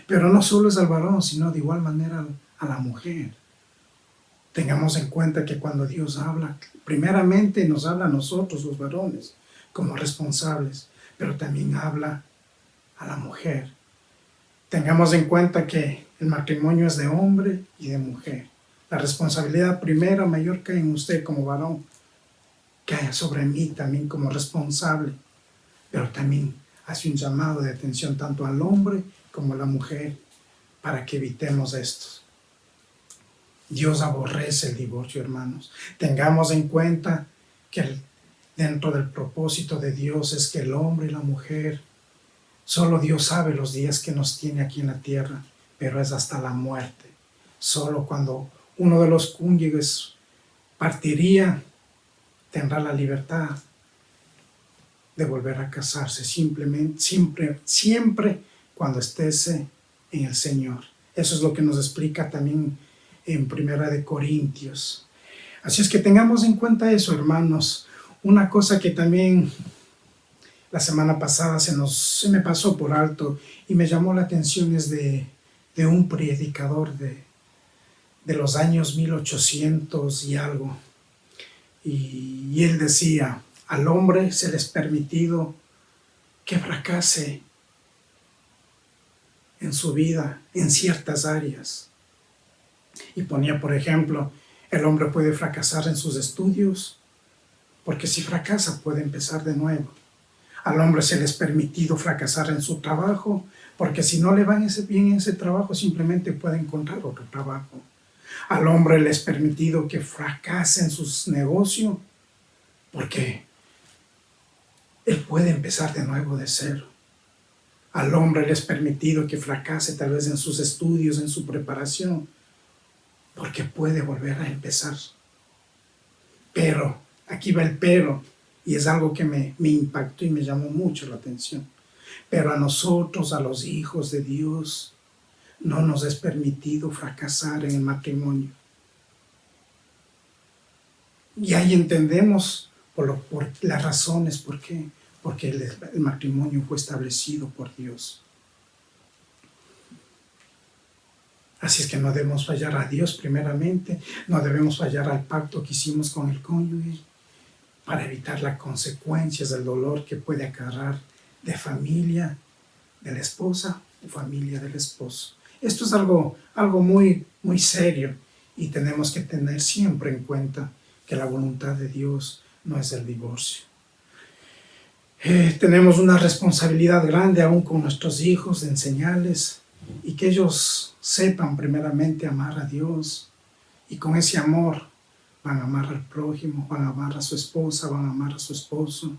Pero no solo es al varón, sino de igual manera a la mujer. Tengamos en cuenta que cuando Dios habla, primeramente nos habla a nosotros los varones como responsables, pero también habla a la mujer. Tengamos en cuenta que el matrimonio es de hombre y de mujer. La responsabilidad primera mayor cae en usted como varón, cae sobre mí también como responsable, pero también hace un llamado de atención tanto al hombre como a la mujer para que evitemos esto. Dios aborrece el divorcio, hermanos. Tengamos en cuenta que dentro del propósito de Dios es que el hombre y la mujer, solo Dios sabe los días que nos tiene aquí en la tierra, pero es hasta la muerte. Solo cuando uno de los cónyuges partiría, tendrá la libertad de volver a casarse, siempre cuando estés en el Señor. Eso es lo que nos explica también en Primera de Corintios. Así es que tengamos en cuenta eso, hermanos. Una cosa que también la semana pasada se me pasó por alto y me llamó la atención es de un predicador de los años 1800 y algo. Y él decía, al hombre se le es permitido que fracase en su vida en ciertas áreas. Y ponía, por ejemplo, el hombre puede fracasar en sus estudios, porque si fracasa puede empezar de nuevo. Al hombre se le es permitido fracasar en su trabajo, porque si no le va bien en ese trabajo, simplemente puede encontrar otro trabajo. Al hombre le es permitido que fracase en sus negocios, porque él puede empezar de nuevo de cero. Al hombre le es permitido que fracase tal vez en sus estudios, en su preparación, porque puede volver a empezar. Pero, aquí va el pero, y es algo que me impactó y me llamó mucho la atención. Pero a nosotros, a los hijos de Dios, no nos es permitido fracasar en el matrimonio. Y ahí entendemos por las razones por qué. Porque el matrimonio fue establecido por Dios. Así es que no debemos fallar a Dios primeramente, no debemos fallar al pacto que hicimos con el cónyuge para evitar las consecuencias del dolor que puede acarrear de familia de la esposa o familia del esposo. Esto es algo muy, muy serio y tenemos que tener siempre en cuenta que la voluntad de Dios no es el divorcio. Tenemos una responsabilidad grande aún con nuestros hijos de enseñarles y que ellos sepan primeramente amar a Dios y con ese amor van a amar al prójimo, van a amar a su esposa, van a amar a su esposo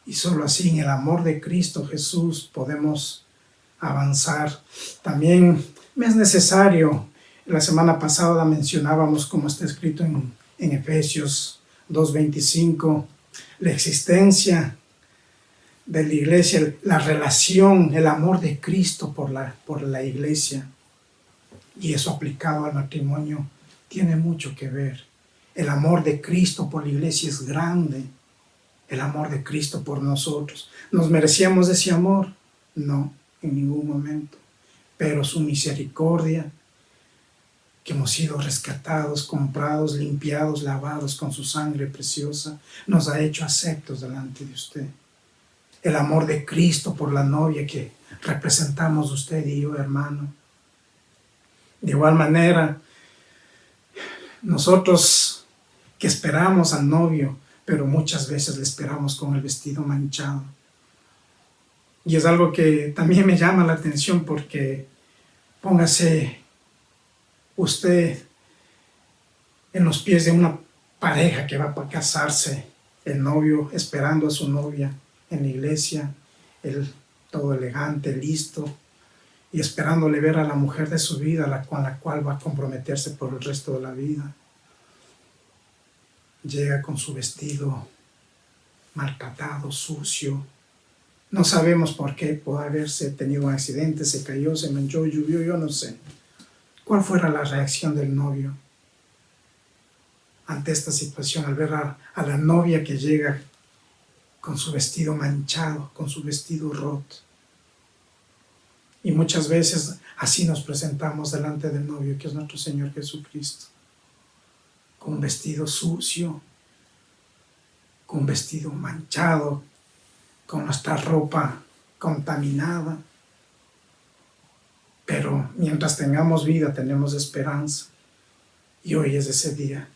y solo así en el amor de Cristo Jesús podemos avanzar. También me es necesario, la semana pasada mencionábamos como está escrito en Efesios 2:25, la existencia de la iglesia, la relación, el amor de Cristo por la iglesia. Y eso aplicado al matrimonio tiene mucho que ver. El amor de Cristo por la iglesia es grande. El amor de Cristo por nosotros. ¿Nos merecíamos ese amor? No, en ningún momento. Pero su misericordia, que hemos sido rescatados, comprados, limpiados, lavados con su sangre preciosa, nos ha hecho aceptos delante de usted. El amor de Cristo por la novia que representamos usted y yo, hermano. De igual manera, nosotros que esperamos al novio, pero muchas veces le esperamos con el vestido manchado. Y es algo que también me llama la atención porque póngase usted en los pies de una pareja que va a casarse el novio esperando a su novia en la iglesia, él todo elegante, listo, y esperándole ver a la mujer de su vida, con la cual va a comprometerse por el resto de la vida. Llega con su vestido maltratado, sucio. No sabemos por qué, puede haberse tenido un accidente, se cayó, se manchó, llovió, yo no sé. ¿Cuál fuera la reacción del novio ante esta situación, al ver a la novia que llega con su vestido manchado, con su vestido roto? Y muchas veces así nos presentamos delante del novio, que es nuestro Señor Jesucristo, con un vestido sucio, con un vestido manchado, con nuestra ropa contaminada. Pero mientras tengamos vida, tenemos esperanza. Y hoy es ese día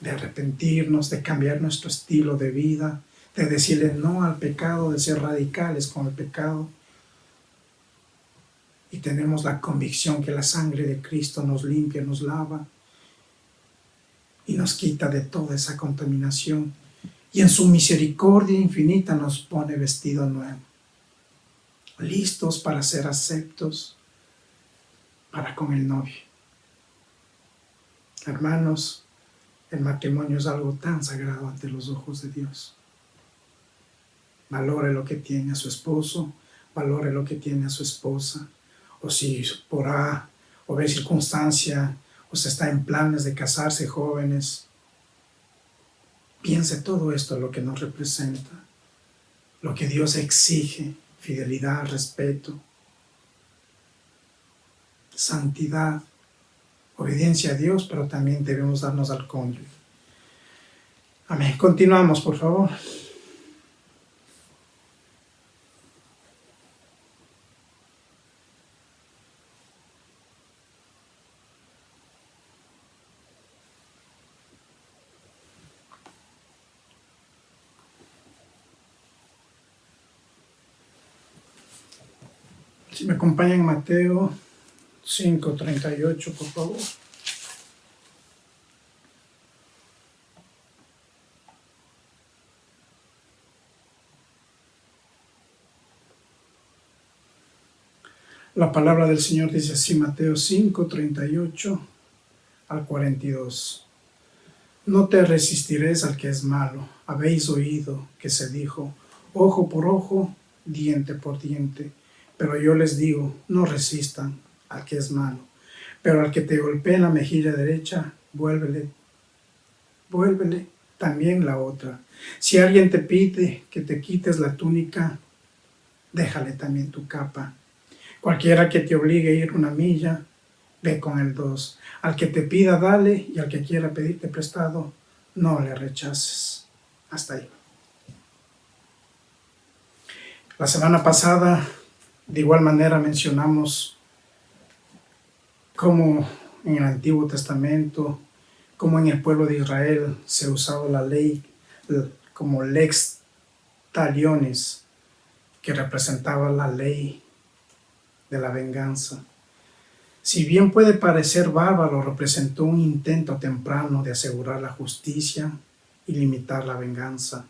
de arrepentirnos, de cambiar nuestro estilo de vida, de decirle no al pecado, de ser radicales con el pecado. Y tenemos la convicción que la sangre de Cristo nos limpia, nos lava y nos quita de toda esa contaminación. Y en su misericordia infinita nos pone vestido nuevo, listos para ser aceptos para con el novio. Hermanos, el matrimonio es algo tan sagrado ante los ojos de Dios. Valore lo que tiene a su esposo, valore lo que tiene a su esposa. O si por A o B circunstancia usted está en planes de casarse jóvenes, piense todo esto lo que nos representa, lo que Dios exige: fidelidad, respeto, santidad, obediencia a Dios, pero también debemos darnos al cónyuge. Amén. Continuamos, por favor. Si me acompañan, Mateo 5:38, por favor. La palabra del Señor dice así, Mateo 5:38 al 42. No te resistirás al que es malo. Habéis oído que se dijo, ojo por ojo, diente por diente. Pero yo les digo, no resistan al que es malo. Pero al que te golpee en la mejilla derecha, vuélvele también la otra. Si alguien te pide que te quites la túnica, déjale también tu capa. Cualquiera que te obligue a ir 1 milla, ve con el 2. Al que te pida, dale, y al que quiera pedirte prestado, no le rechaces. Hasta ahí. La semana pasada, de igual manera, mencionamos cómo en el Antiguo Testamento, cómo en el pueblo de Israel se usaba la ley como lex talionis, que representaba la ley de la venganza. Si bien puede parecer bárbaro, representó un intento temprano de asegurar la justicia y limitar la venganza.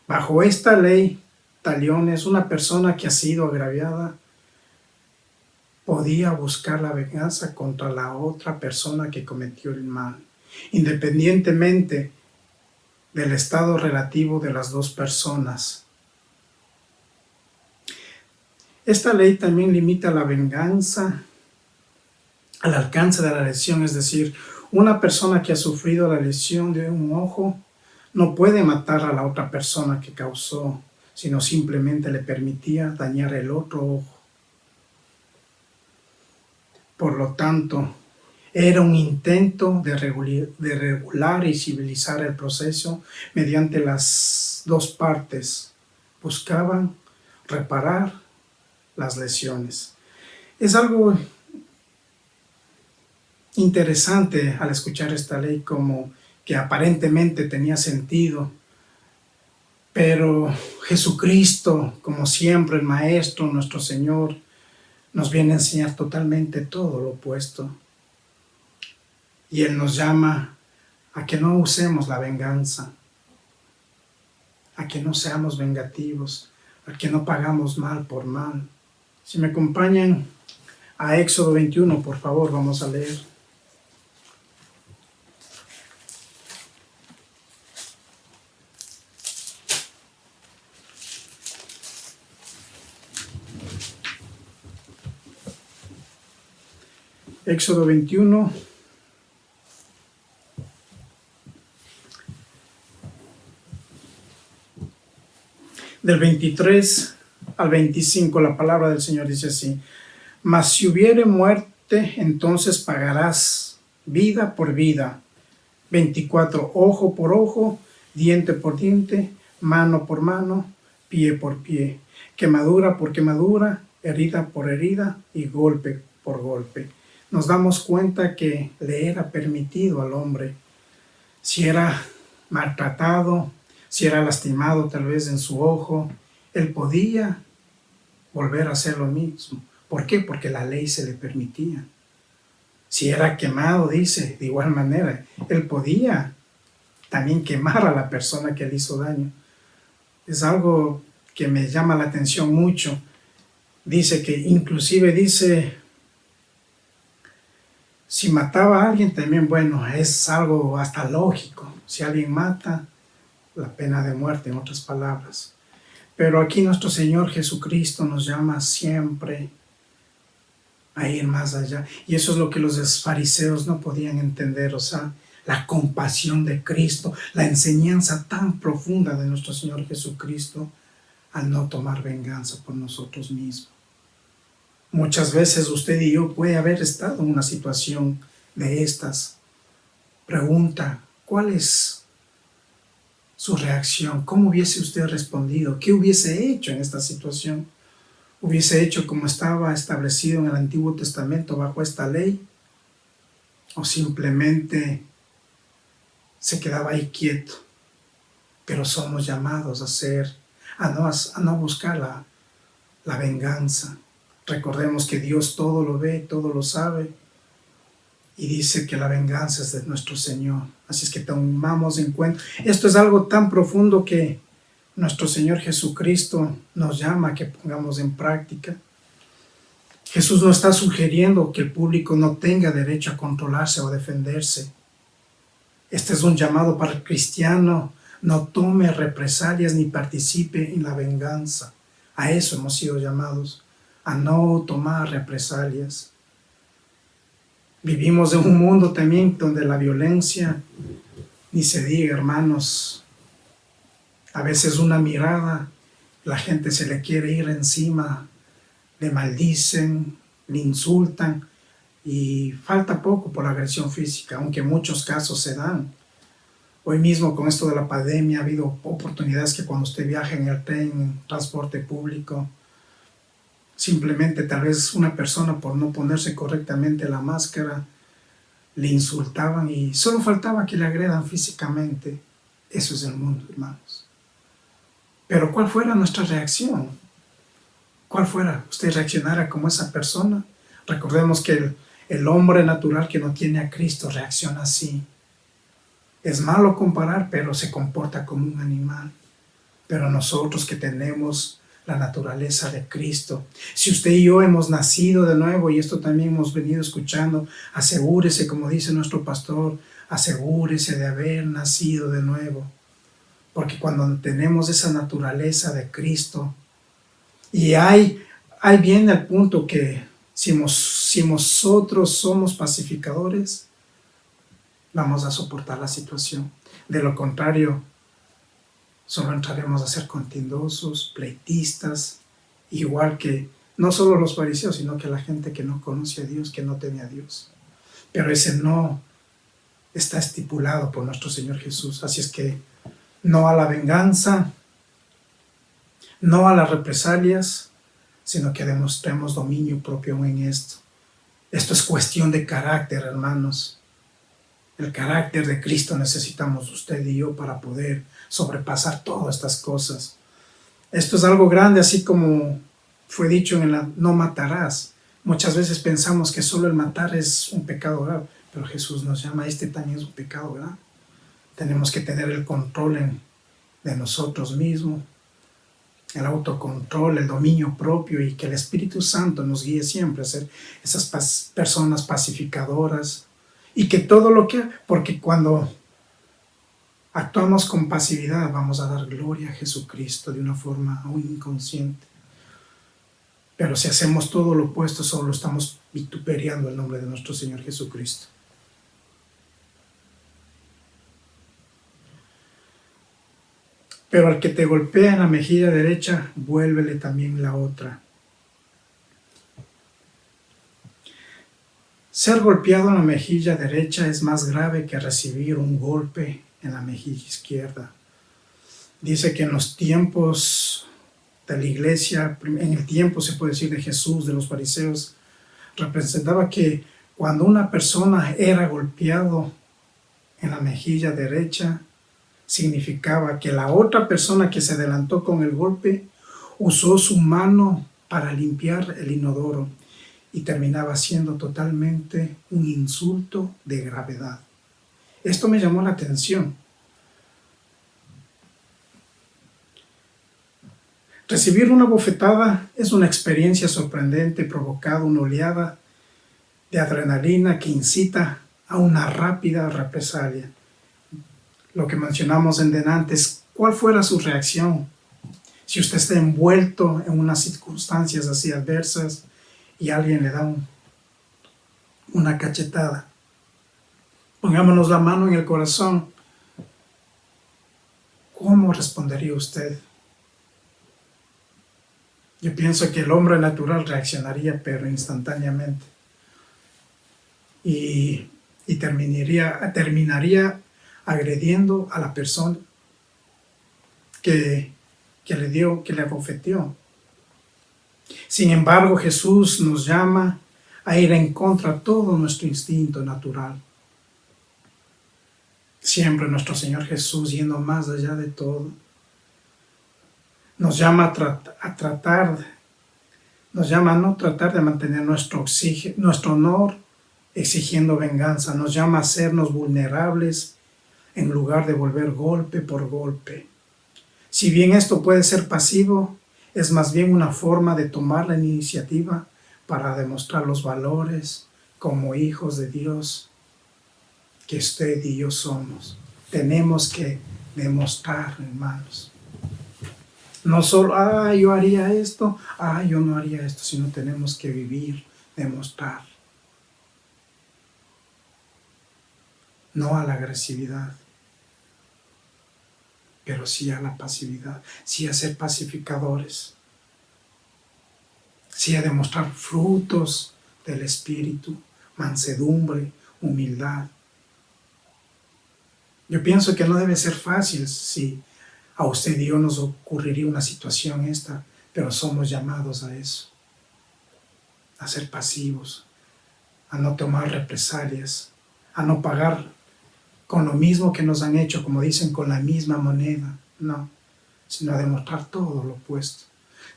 Bajo esta ley talionis, una persona que ha sido agraviada podía buscar la venganza contra la otra persona que cometió el mal, independientemente del estado relativo de las dos personas. Esta ley también limita la venganza al alcance de la lesión, es decir, una persona que ha sufrido la lesión de un ojo no puede matar a la otra persona que causó, sino simplemente le permitía dañar el otro ojo. Por lo tanto, era un intento de regular y civilizar el proceso mediante las dos partes. Buscaban reparar las lesiones. Es algo interesante al escuchar esta ley, como que aparentemente tenía sentido, pero Jesucristo, como siempre el Maestro, nuestro Señor, nos viene a enseñar totalmente todo lo opuesto. Y Él nos llama a que no usemos la venganza, a que no seamos vengativos, a que no pagamos mal por mal. Si me acompañan a Éxodo 21, por favor, vamos a leer. Éxodo 21, del 23 al 25, la palabra del Señor dice así: Mas si hubiere muerte, entonces pagarás vida por vida. 24, ojo por ojo, diente por diente, mano por mano, pie por pie, quemadura por quemadura, herida por herida y golpe por golpe. Nos damos cuenta que le era permitido al hombre, si era maltratado, si era lastimado tal vez en su ojo, él podía volver a hacer lo mismo. ¿Por qué? Porque la ley se le permitía. Si era quemado, dice, de igual manera, él podía también quemar a la persona que le hizo daño. Es algo que me llama la atención mucho. Dice que inclusive dice, si mataba a alguien también, bueno, es algo hasta lógico. Si alguien mata, la pena de muerte, en otras palabras. Pero aquí nuestro Señor Jesucristo nos llama siempre a ir más allá. Y eso es lo que los fariseos no podían entender, o sea, la compasión de Cristo, la enseñanza tan profunda de nuestro Señor Jesucristo al no tomar venganza por nosotros mismos. Muchas veces usted y yo puede haber estado en una situación de estas. Pregunta, ¿cuál es su reacción? ¿Cómo hubiese usted respondido? ¿Qué hubiese hecho en esta situación? ¿Hubiese hecho como estaba establecido en el Antiguo Testamento bajo esta ley? ¿O simplemente se quedaba ahí quieto? Pero somos llamados a no buscar la venganza. Recordemos que Dios todo lo ve, todo lo sabe, y dice que la venganza es de nuestro Señor. Así es que tomamos en cuenta. Esto es algo tan profundo que nuestro Señor Jesucristo nos llama a que pongamos en práctica. Jesús no está sugiriendo que el público no tenga derecho a controlarse o defenderse. Este es un llamado para el cristiano: no tome represalias ni participe en la venganza. A eso hemos sido llamados, a no tomar represalias. Vivimos en un mundo también donde la violencia, ni se diga, hermanos. A veces una mirada, la gente se le quiere ir encima, le maldicen, le insultan, y falta poco por la agresión física, aunque en muchos casos se dan. Hoy mismo con esto de la pandemia ha habido oportunidades que cuando usted viaja en el tren, en transporte público, simplemente tal vez una persona por no ponerse correctamente la máscara le insultaban y solo faltaba que le agredan físicamente. Eso es el mundo, hermanos. Pero ¿cuál fuera nuestra reacción? ¿Cuál fuera? ¿Usted reaccionara como esa persona? Recordemos que el hombre natural que no tiene a Cristo reacciona así. Es malo comparar, pero se comporta como un animal. Pero nosotros que tenemos la naturaleza de Cristo, si usted y yo hemos nacido de nuevo, y esto también hemos venido escuchando, asegúrese, como dice nuestro pastor, asegúrese de haber nacido de nuevo. Porque cuando tenemos esa naturaleza de Cristo, y ahí viene el punto que si nosotros somos pacificadores, vamos a soportar la situación. De lo contrario, solo entraremos a ser contendosos, pleitistas, igual que no solo los fariseos, sino que la gente que no conoce a Dios, que no teme a Dios. Pero ese no está estipulado por nuestro Señor Jesús. Así es que no a la venganza, no a las represalias, sino que demostremos dominio propio en esto. Esto es cuestión de carácter, hermanos. El carácter de Cristo necesitamos usted y yo para poder sobrepasar todas estas cosas. Esto es algo grande, así como fue dicho en la no matarás. Muchas veces pensamos que solo el matar es un pecado grave, pero Jesús nos llama, este también es un pecado grave. Tenemos que tener el control de nosotros mismos, el autocontrol, el dominio propio, y que el Espíritu Santo nos guíe siempre a ser esas personas pacificadoras, y que todo lo que, porque cuando actuamos con pasividad vamos a dar gloria a Jesucristo de una forma aún inconsciente. Pero si hacemos todo lo opuesto, solo estamos vituperiando el nombre de nuestro Señor Jesucristo. Pero al que te golpea en la mejilla derecha, vuélvele también la otra. Ser golpeado en la mejilla derecha es más grave que recibir un golpe en la mejilla izquierda. Dice que en los tiempos de la iglesia, en el tiempo se puede decir de Jesús, de los fariseos, representaba que cuando una persona era golpeado en la mejilla derecha, significaba que la otra persona que se adelantó con el golpe usó su mano para limpiar el inodoro y terminaba siendo totalmente un insulto de gravedad. Esto me llamó la atención. Recibir una bofetada es una experiencia sorprendente, provocada una oleada de adrenalina que incita a una rápida represalia. Lo que mencionamos en delante es cuál fuera su reacción si usted está envuelto en unas circunstancias así adversas y alguien le da una cachetada. Pongámonos la mano en el corazón. ¿Cómo respondería usted? Yo pienso que el hombre natural reaccionaría, pero instantáneamente. Y terminaría agrediendo a la persona que le abofeteó. Sin embargo, Jesús nos llama a ir en contra de todo nuestro instinto natural. Siempre nuestro Señor Jesús, yendo más allá de todo, nos llama a no tratar de mantener nuestro honor exigiendo venganza. Nos llama a hacernos vulnerables en lugar de volver golpe por golpe. Si bien esto puede ser pasivo, es más bien una forma de tomar la iniciativa para demostrar los valores como hijos de Dios que usted y yo somos. Tenemos que demostrar, hermanos. No solo, yo haría esto, yo no haría esto, sino tenemos que vivir, demostrar. No a la agresividad, pero sí a la pasividad, sí a ser pacificadores, sí a demostrar frutos del Espíritu, mansedumbre, humildad. Yo pienso que no debe ser fácil si a usted y yo nos ocurriría una situación esta, pero somos llamados a eso, a ser pasivos, a no tomar represalias, a no pagar con lo mismo que nos han hecho, como dicen, con la misma moneda, no, sino a demostrar todo lo opuesto.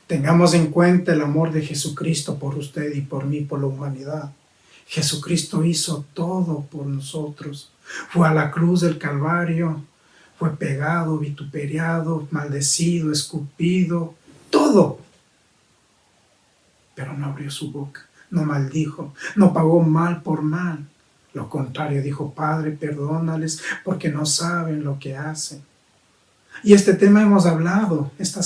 Tengamos en cuenta el amor de Jesucristo por usted y por mí, por la humanidad. Jesucristo hizo todo por nosotros. Fue a la cruz del Calvario, fue pegado, vituperiado, maldecido, escupido, todo. Pero no abrió su boca, no maldijo, no pagó mal por mal. Lo contrario, dijo: Padre, perdónales porque no saben lo que hacen. Y este tema hemos hablado, esa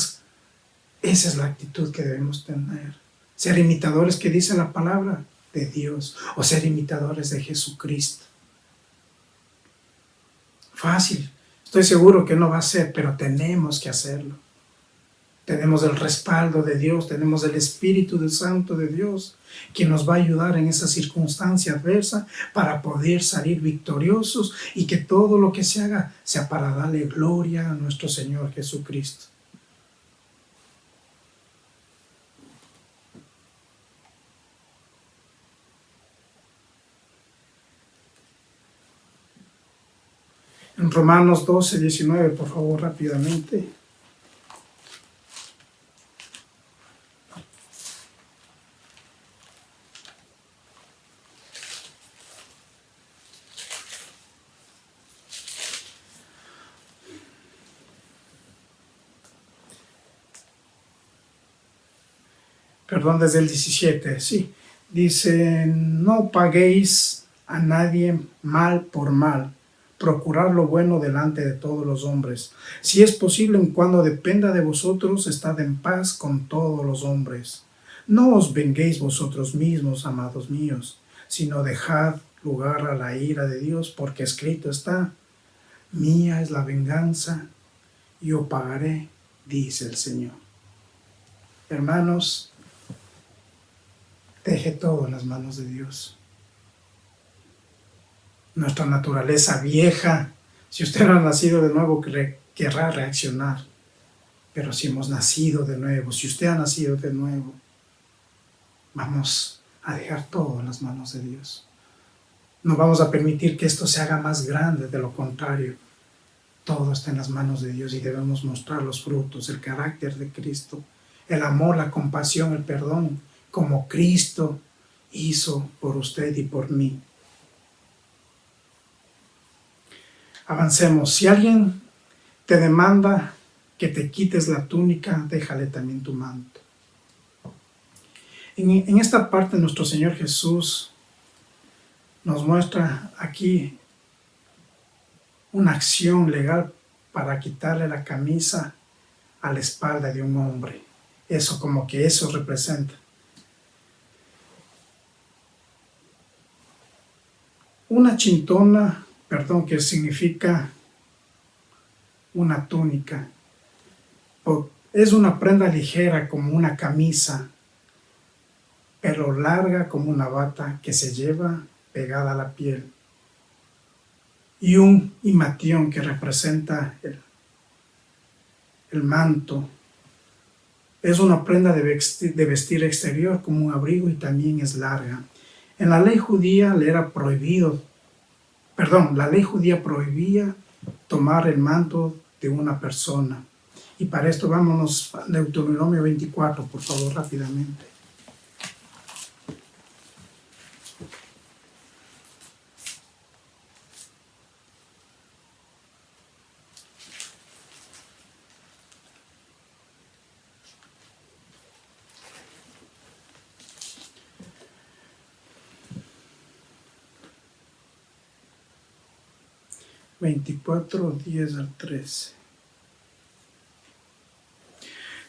es la actitud que debemos tener. Ser imitadores que dice la palabra de Dios, o ser imitadores de Jesucristo. Fácil, estoy seguro que no va a ser, pero tenemos que hacerlo. Tenemos el respaldo de Dios, tenemos el Espíritu del Santo de Dios, quien nos va a ayudar en esa circunstancia adversa para poder salir victoriosos y que todo lo que se haga sea para darle gloria a nuestro Señor Jesucristo. En Romanos 12, 19, por favor, rápidamente. perdón, desde el 17, sí. Dice, no paguéis a nadie mal por mal, procurad lo bueno delante de todos los hombres. Si es posible, en cuando dependa de vosotros, estad en paz con todos los hombres. No os venguéis vosotros mismos, amados míos, sino dejad lugar a la ira de Dios, porque escrito está, mía es la venganza, yo pagaré, dice el Señor. Hermanos, deje todo en las manos de Dios. Nuestra naturaleza vieja, si usted no ha nacido de nuevo, querrá reaccionar. Pero si hemos nacido de nuevo, si usted ha nacido de nuevo, vamos a dejar todo en las manos de Dios. No vamos a permitir que esto se haga más grande, de lo contrario, todo está en las manos de Dios y debemos mostrar los frutos, el carácter de Cristo, el amor, la compasión, el perdón, como Cristo hizo por usted y por mí. Avancemos. Si alguien te demanda que te quites la túnica, déjale también tu manto. En esta parte nuestro Señor Jesús nos muestra aquí una acción legal para quitarle la camisa a la espalda de un hombre. Eso, como que eso representa. Una chintona, que significa una túnica, es una prenda ligera como una camisa, pero larga como una bata que se lleva pegada a la piel. Y un imatión que representa el manto. Es una prenda de vestir exterior como un abrigo y también es larga. En la ley judía la ley judía prohibía tomar el manto de una persona. Y para esto vámonos a Deuteronomio 24, por favor, rápidamente. (24, 10 al 13).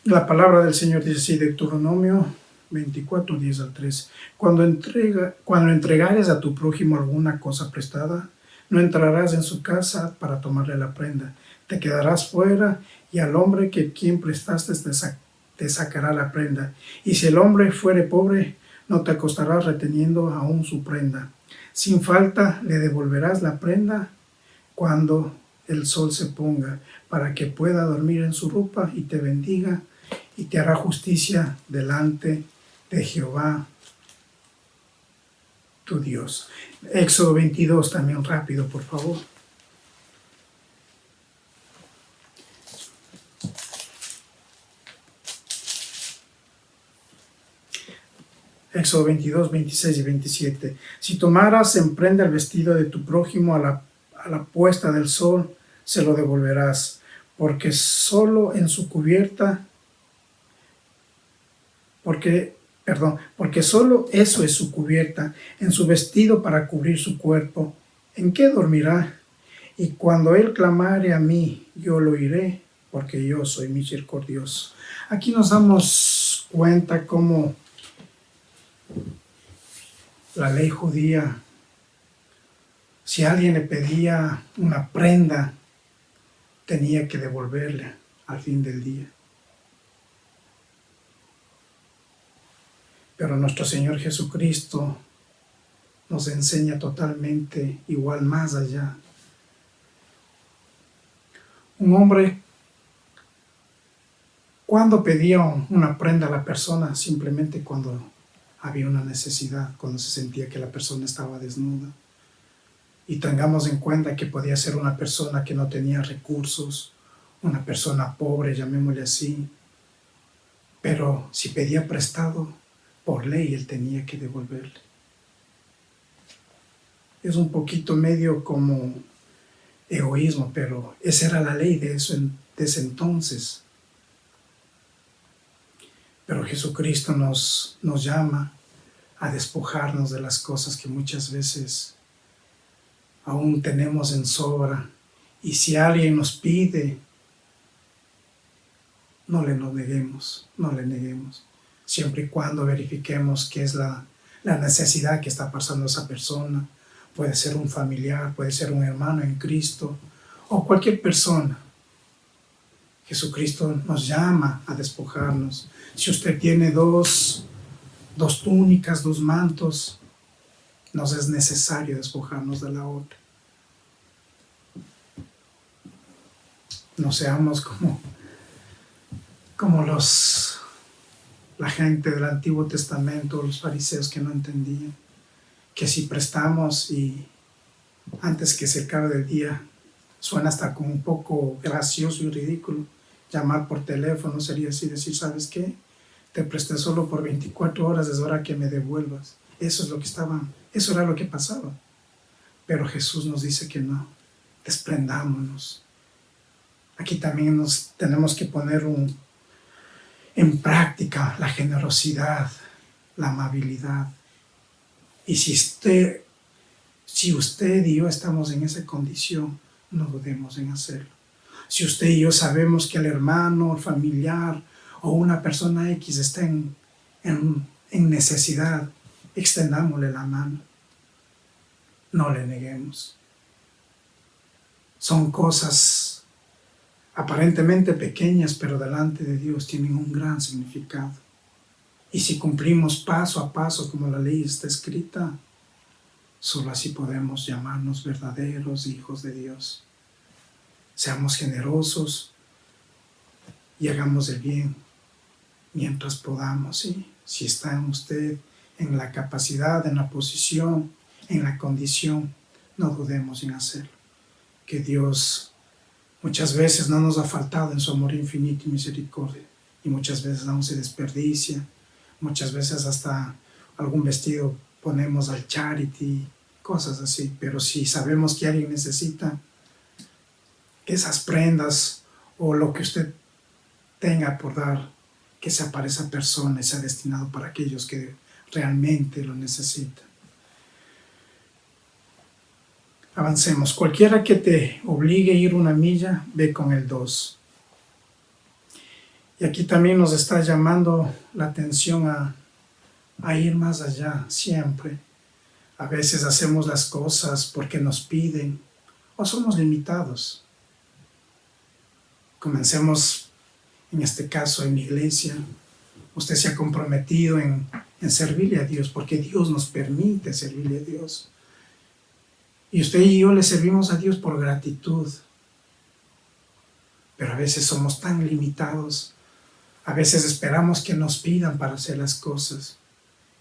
La palabra del Señor dice así, Deuteronomio 24, 10 al 13. Cuando entregares a tu prójimo alguna cosa prestada, no entrarás en su casa para tomarle la prenda. Te quedarás fuera y al hombre quien prestaste te sacará la prenda. Y si el hombre fuere pobre, no te acostarás reteniendo aún su prenda. Sin falta le devolverás la prenda cuando el sol se ponga, para que pueda dormir en su ropa y te bendiga y te hará justicia delante de Jehová tu Dios. Éxodo 22 también rápido, por favor. Éxodo 22, 26 y 27. Si tomaras en prenda el vestido de tu prójimo a la puesta del sol, se lo devolverás, porque solo en su cubierta, porque solo eso es su cubierta, en su vestido para cubrir su cuerpo. ¿En qué dormirá? Y cuando él clamare a mí, yo lo oiré, porque yo soy misericordioso. Aquí nos damos cuenta cómo la ley judía, si alguien le pedía una prenda, tenía que devolverle al fin del día. Pero nuestro Señor Jesucristo nos enseña totalmente igual, más allá. Un hombre, cuando pedía una prenda a la persona, simplemente cuando había una necesidad, cuando se sentía que la persona estaba desnuda. Y tengamos en cuenta que podía ser una persona que no tenía recursos, una persona pobre, llamémosle así. Pero si pedía prestado, por ley él tenía que devolverle. Es un poquito medio como egoísmo, pero esa era la ley de ese entonces. Pero Jesucristo nos llama a despojarnos de las cosas que muchas veces aún tenemos en sobra. Y si alguien nos pide, no le neguemos, no le neguemos, siempre y cuando verifiquemos qué es la necesidad que está pasando esa persona. Puede ser un familiar, puede ser un hermano en Cristo o cualquier persona. Jesucristo nos llama a despojarnos. Si usted tiene dos túnicas, 2 mantos, nos es necesario despojarnos de la otra. No seamos como la gente del Antiguo Testamento, los fariseos que no entendían que si prestamos y antes que se acabe el día, suena hasta como un poco gracioso y ridículo, llamar por teléfono sería así, decir, ¿sabes qué? Te presté solo por 24 horas, es hora que me devuelvas. Eso era lo que pasaba. Pero Jesús nos dice que no, desprendámonos. Aquí también nos tenemos que poner en práctica la generosidad, la amabilidad. Y si usted y yo estamos en esa condición, no dudemos en hacerlo. Si usted y yo sabemos que el hermano, el familiar o una persona X está en necesidad, extendámosle la mano. No le neguemos. Son cosas aparentemente pequeñas, pero delante de Dios tienen un gran significado. Y si cumplimos paso a paso como la ley está escrita, solo así podemos llamarnos verdaderos hijos de Dios. Seamos generosos y hagamos el bien mientras podamos. ¿Sí? Si está usted en la capacidad, en la posición, en la condición, no dudemos en hacerlo. Que Dios muchas veces no nos ha faltado en su amor infinito y misericordia, y muchas veces aún se desperdicia, muchas veces hasta algún vestido ponemos al charity, cosas así. Pero si sabemos que alguien necesita, que esas prendas o lo que usted tenga por dar, que sea para esa persona y sea destinado para aquellos que realmente lo necesitan. Avancemos. Cualquiera que te obligue a ir 1 milla, ve con el 2. Y aquí también nos está llamando la atención a ir más allá, siempre. A veces hacemos las cosas porque nos piden o somos limitados. Comencemos, en este caso, en la iglesia. Usted se ha comprometido en servirle a Dios porque Dios nos permite servirle a Dios. Y usted y yo le servimos a Dios por gratitud. Pero a veces somos tan limitados. A veces esperamos que nos pidan para hacer las cosas.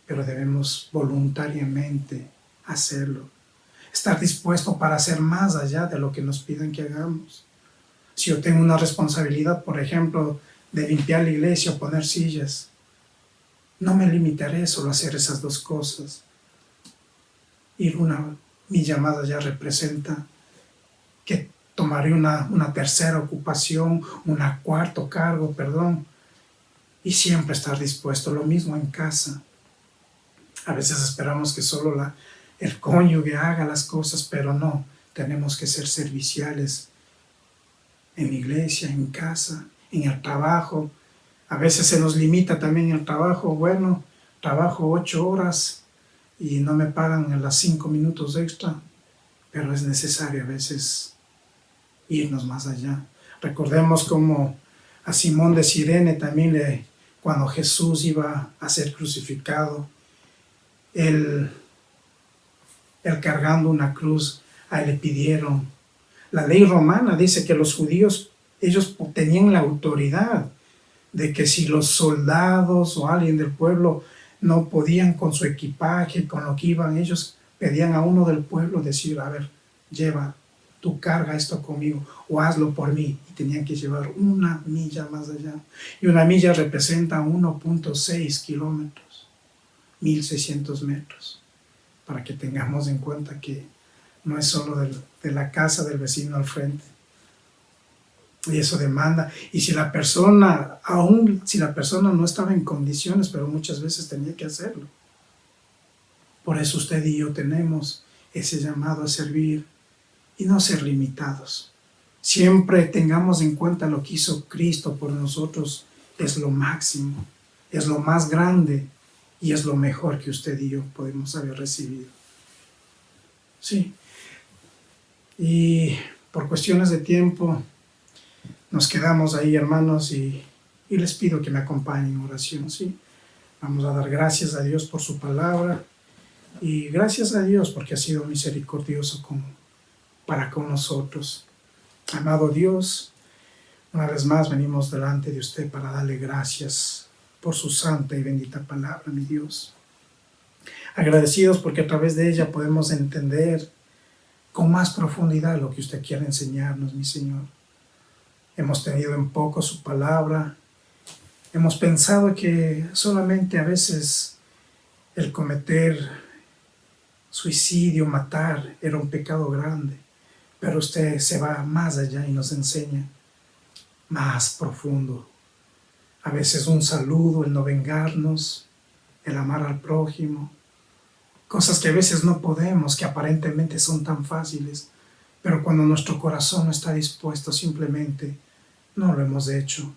Pero debemos voluntariamente hacerlo. Estar dispuesto para hacer más allá de lo que nos piden que hagamos. Si yo tengo una responsabilidad, por ejemplo, de limpiar la iglesia o poner sillas, no me limitaré solo a hacer esas 2 cosas. Ir 1 milla más allá representa que tomaré una tercera ocupación, una cuarto cargo, y siempre estar dispuesto. Lo mismo en casa. A veces esperamos que solo el cónyuge haga las cosas, pero no, tenemos que ser serviciales en la iglesia, en casa, en el trabajo. A veces se nos limita también el trabajo. Bueno, trabajo 8 horas y no me pagan las 5 minutos extra, pero es necesario a veces irnos más allá. Recordemos como a Simón de Cirene también cuando Jesús iba a ser crucificado, él cargando una cruz, a él le pidieron. La ley romana dice que los judíos, ellos tenían la autoridad de que si los soldados o alguien del pueblo no podían con su equipaje, con lo que iban, ellos pedían a uno del pueblo decir, a ver, lleva, tú carga esto conmigo o hazlo por mí. Y tenían que llevar 1 milla más allá. Y 1 milla representa 1.6 kilómetros, 1.600 metros. Para que tengamos en cuenta que no es solo de la casa del vecino al frente. Y eso demanda. Y si la persona, aún si la persona no estaba en condiciones, pero muchas veces tenía que hacerlo. Por eso usted y yo tenemos ese llamado a servir y no ser limitados. Siempre tengamos en cuenta lo que hizo Cristo por nosotros. Es lo máximo, es lo más grande y es lo mejor que usted y yo podemos haber recibido. Sí. Y por cuestiones de tiempo nos quedamos ahí, hermanos, y les pido que me acompañen en oración, ¿sí? Vamos a dar gracias a Dios por su palabra y gracias a Dios porque ha sido misericordioso para con nosotros. Amado Dios, una vez más venimos delante de usted para darle gracias por su santa y bendita palabra, mi Dios. Agradecidos porque a través de ella podemos entender con más profundidad lo que usted quiere enseñarnos, mi Señor. Hemos tenido en poco su palabra. Hemos pensado que solamente a veces el cometer suicidio, matar, era un pecado grande. Pero usted se va más allá y nos enseña más profundo. A veces un saludo, el no vengarnos, el amar al prójimo. Cosas que a veces no podemos, que aparentemente son tan fáciles, pero cuando nuestro corazón no está dispuesto, simplemente no lo hemos hecho.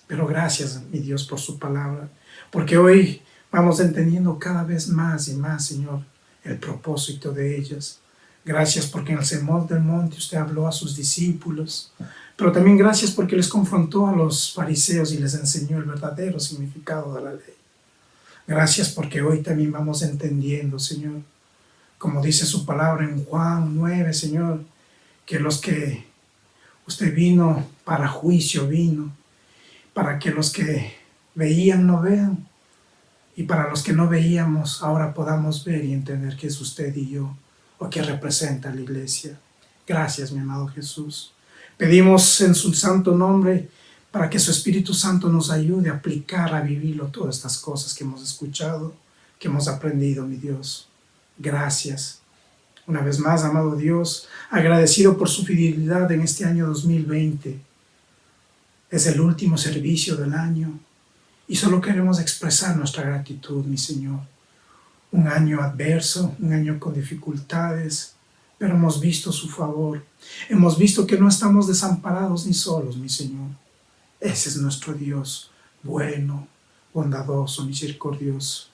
Pero gracias, mi Dios, por su palabra, porque hoy vamos entendiendo cada vez más y más, Señor, el propósito de ellas. Gracias porque en el Sermón del Monte usted habló a sus discípulos, pero también gracias porque les confrontó a los fariseos y les enseñó el verdadero significado de la ley. Gracias porque hoy también vamos entendiendo, Señor, como dice su palabra en Juan 9, Señor, que los que usted vino para juicio, vino para que los que veían no vean, y para los que no veíamos ahora podamos ver y entender que es usted y yo, o que representa la iglesia. Gracias, mi amado Jesús. Pedimos en su santo nombre para que su Espíritu Santo nos ayude a aplicar, a vivirlo, todas estas cosas que hemos escuchado, que hemos aprendido, mi Dios. Gracias. Una vez más, amado Dios, agradecido por su fidelidad en este año 2020. Es el último servicio del año y solo queremos expresar nuestra gratitud, mi Señor. Un año adverso, un año con dificultades, pero hemos visto su favor. Hemos visto que no estamos desamparados ni solos, mi Señor. Ese es nuestro Dios, bueno, bondadoso, misericordioso.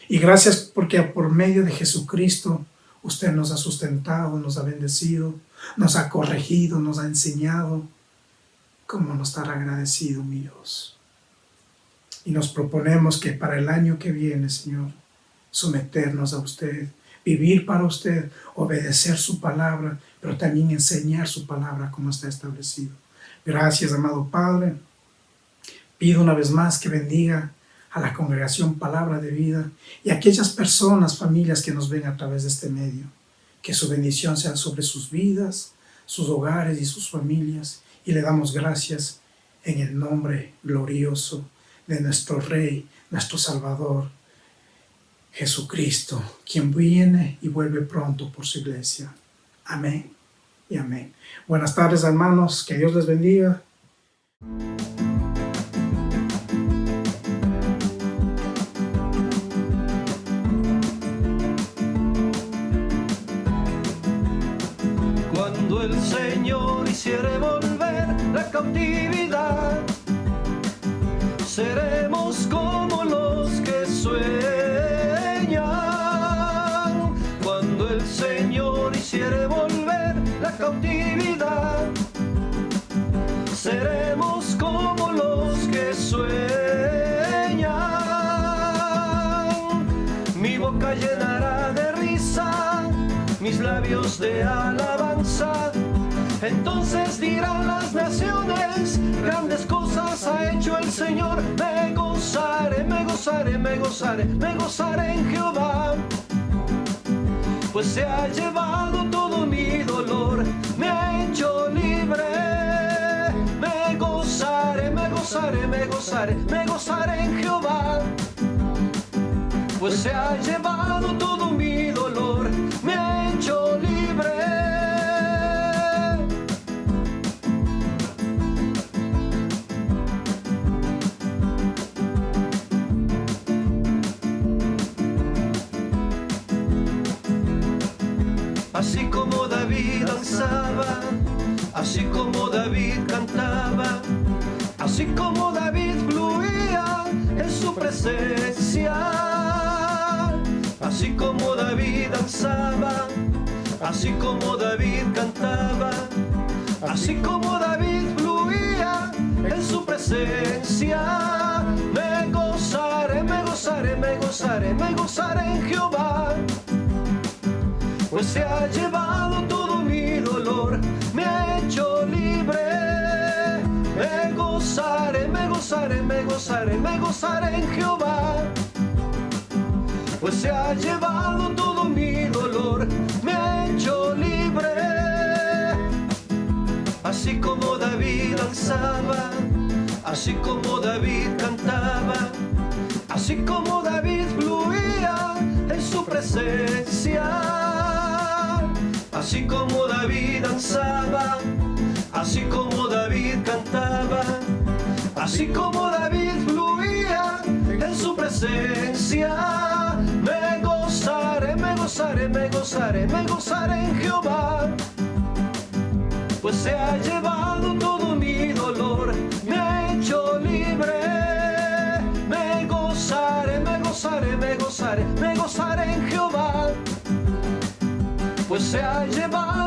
Y gracias porque por medio de Jesucristo usted nos ha sustentado, nos ha bendecido, nos ha corregido, nos ha enseñado. ¿Cómo no estar agradecido, mi Dios? Y nos proponemos que para el año que viene, Señor, someternos a usted, vivir para usted, obedecer su palabra, pero también enseñar su palabra como está establecido. Gracias, amado Padre. Pido una vez más que bendiga a la congregación Palabra de Vida y a aquellas personas, familias que nos ven a través de este medio. Que su bendición sea sobre sus vidas, sus hogares y sus familias. Y le damos gracias en el nombre glorioso de nuestro Rey, nuestro Salvador, Jesucristo, quien viene y vuelve pronto por su iglesia. Amén y amén. Buenas tardes, hermanos. Que Dios les bendiga. Cuando el Señor hiciere volver la cautividad, seremos como los que sueñan. Cuando el Señor hiciere volver la cautividad, seremos como los que sueñan. Mi boca llenará de risa, mis labios de alabanza. Entonces dirán las naciones, grandes cosas ha hecho el Señor. Me gozaré, me gozaré, me gozaré, me gozaré en Jehová. Pues se ha llevado todo mi dolor, me ha hecho libre. Me gozaré, me gozaré, me gozaré, me gozaré en Jehová. Pues se ha llevado todo mi dolor, me ha hecho libre. así como David danzaba, así como David cantaba, así como David fluía en su presencia, así como David danzaba, así como David cantaba, así como David fluía en su presencia. Me gozaré, me gozaré, me gozaré, me gozaré en Jehová, pues se ha llevado todo mi dolor, me ha hecho libre. Me gozaré, me gozaré, me gozaré, me gozaré en Jehová, pues se ha llevado todo mi dolor, me ha hecho libre. Así como David danzaba, así como David cantaba, así como David fluía en su presencia, así como David danzaba, así como David cantaba, así como David fluía en su presencia. Me gozaré, me gozaré, me gozaré, me gozaré en Jehová, pues se ha llevado todo mi dolor, me ha hecho libre. Me gozaré, me gozaré, me gozaré, me gozaré en Jehová, pues se ha llevado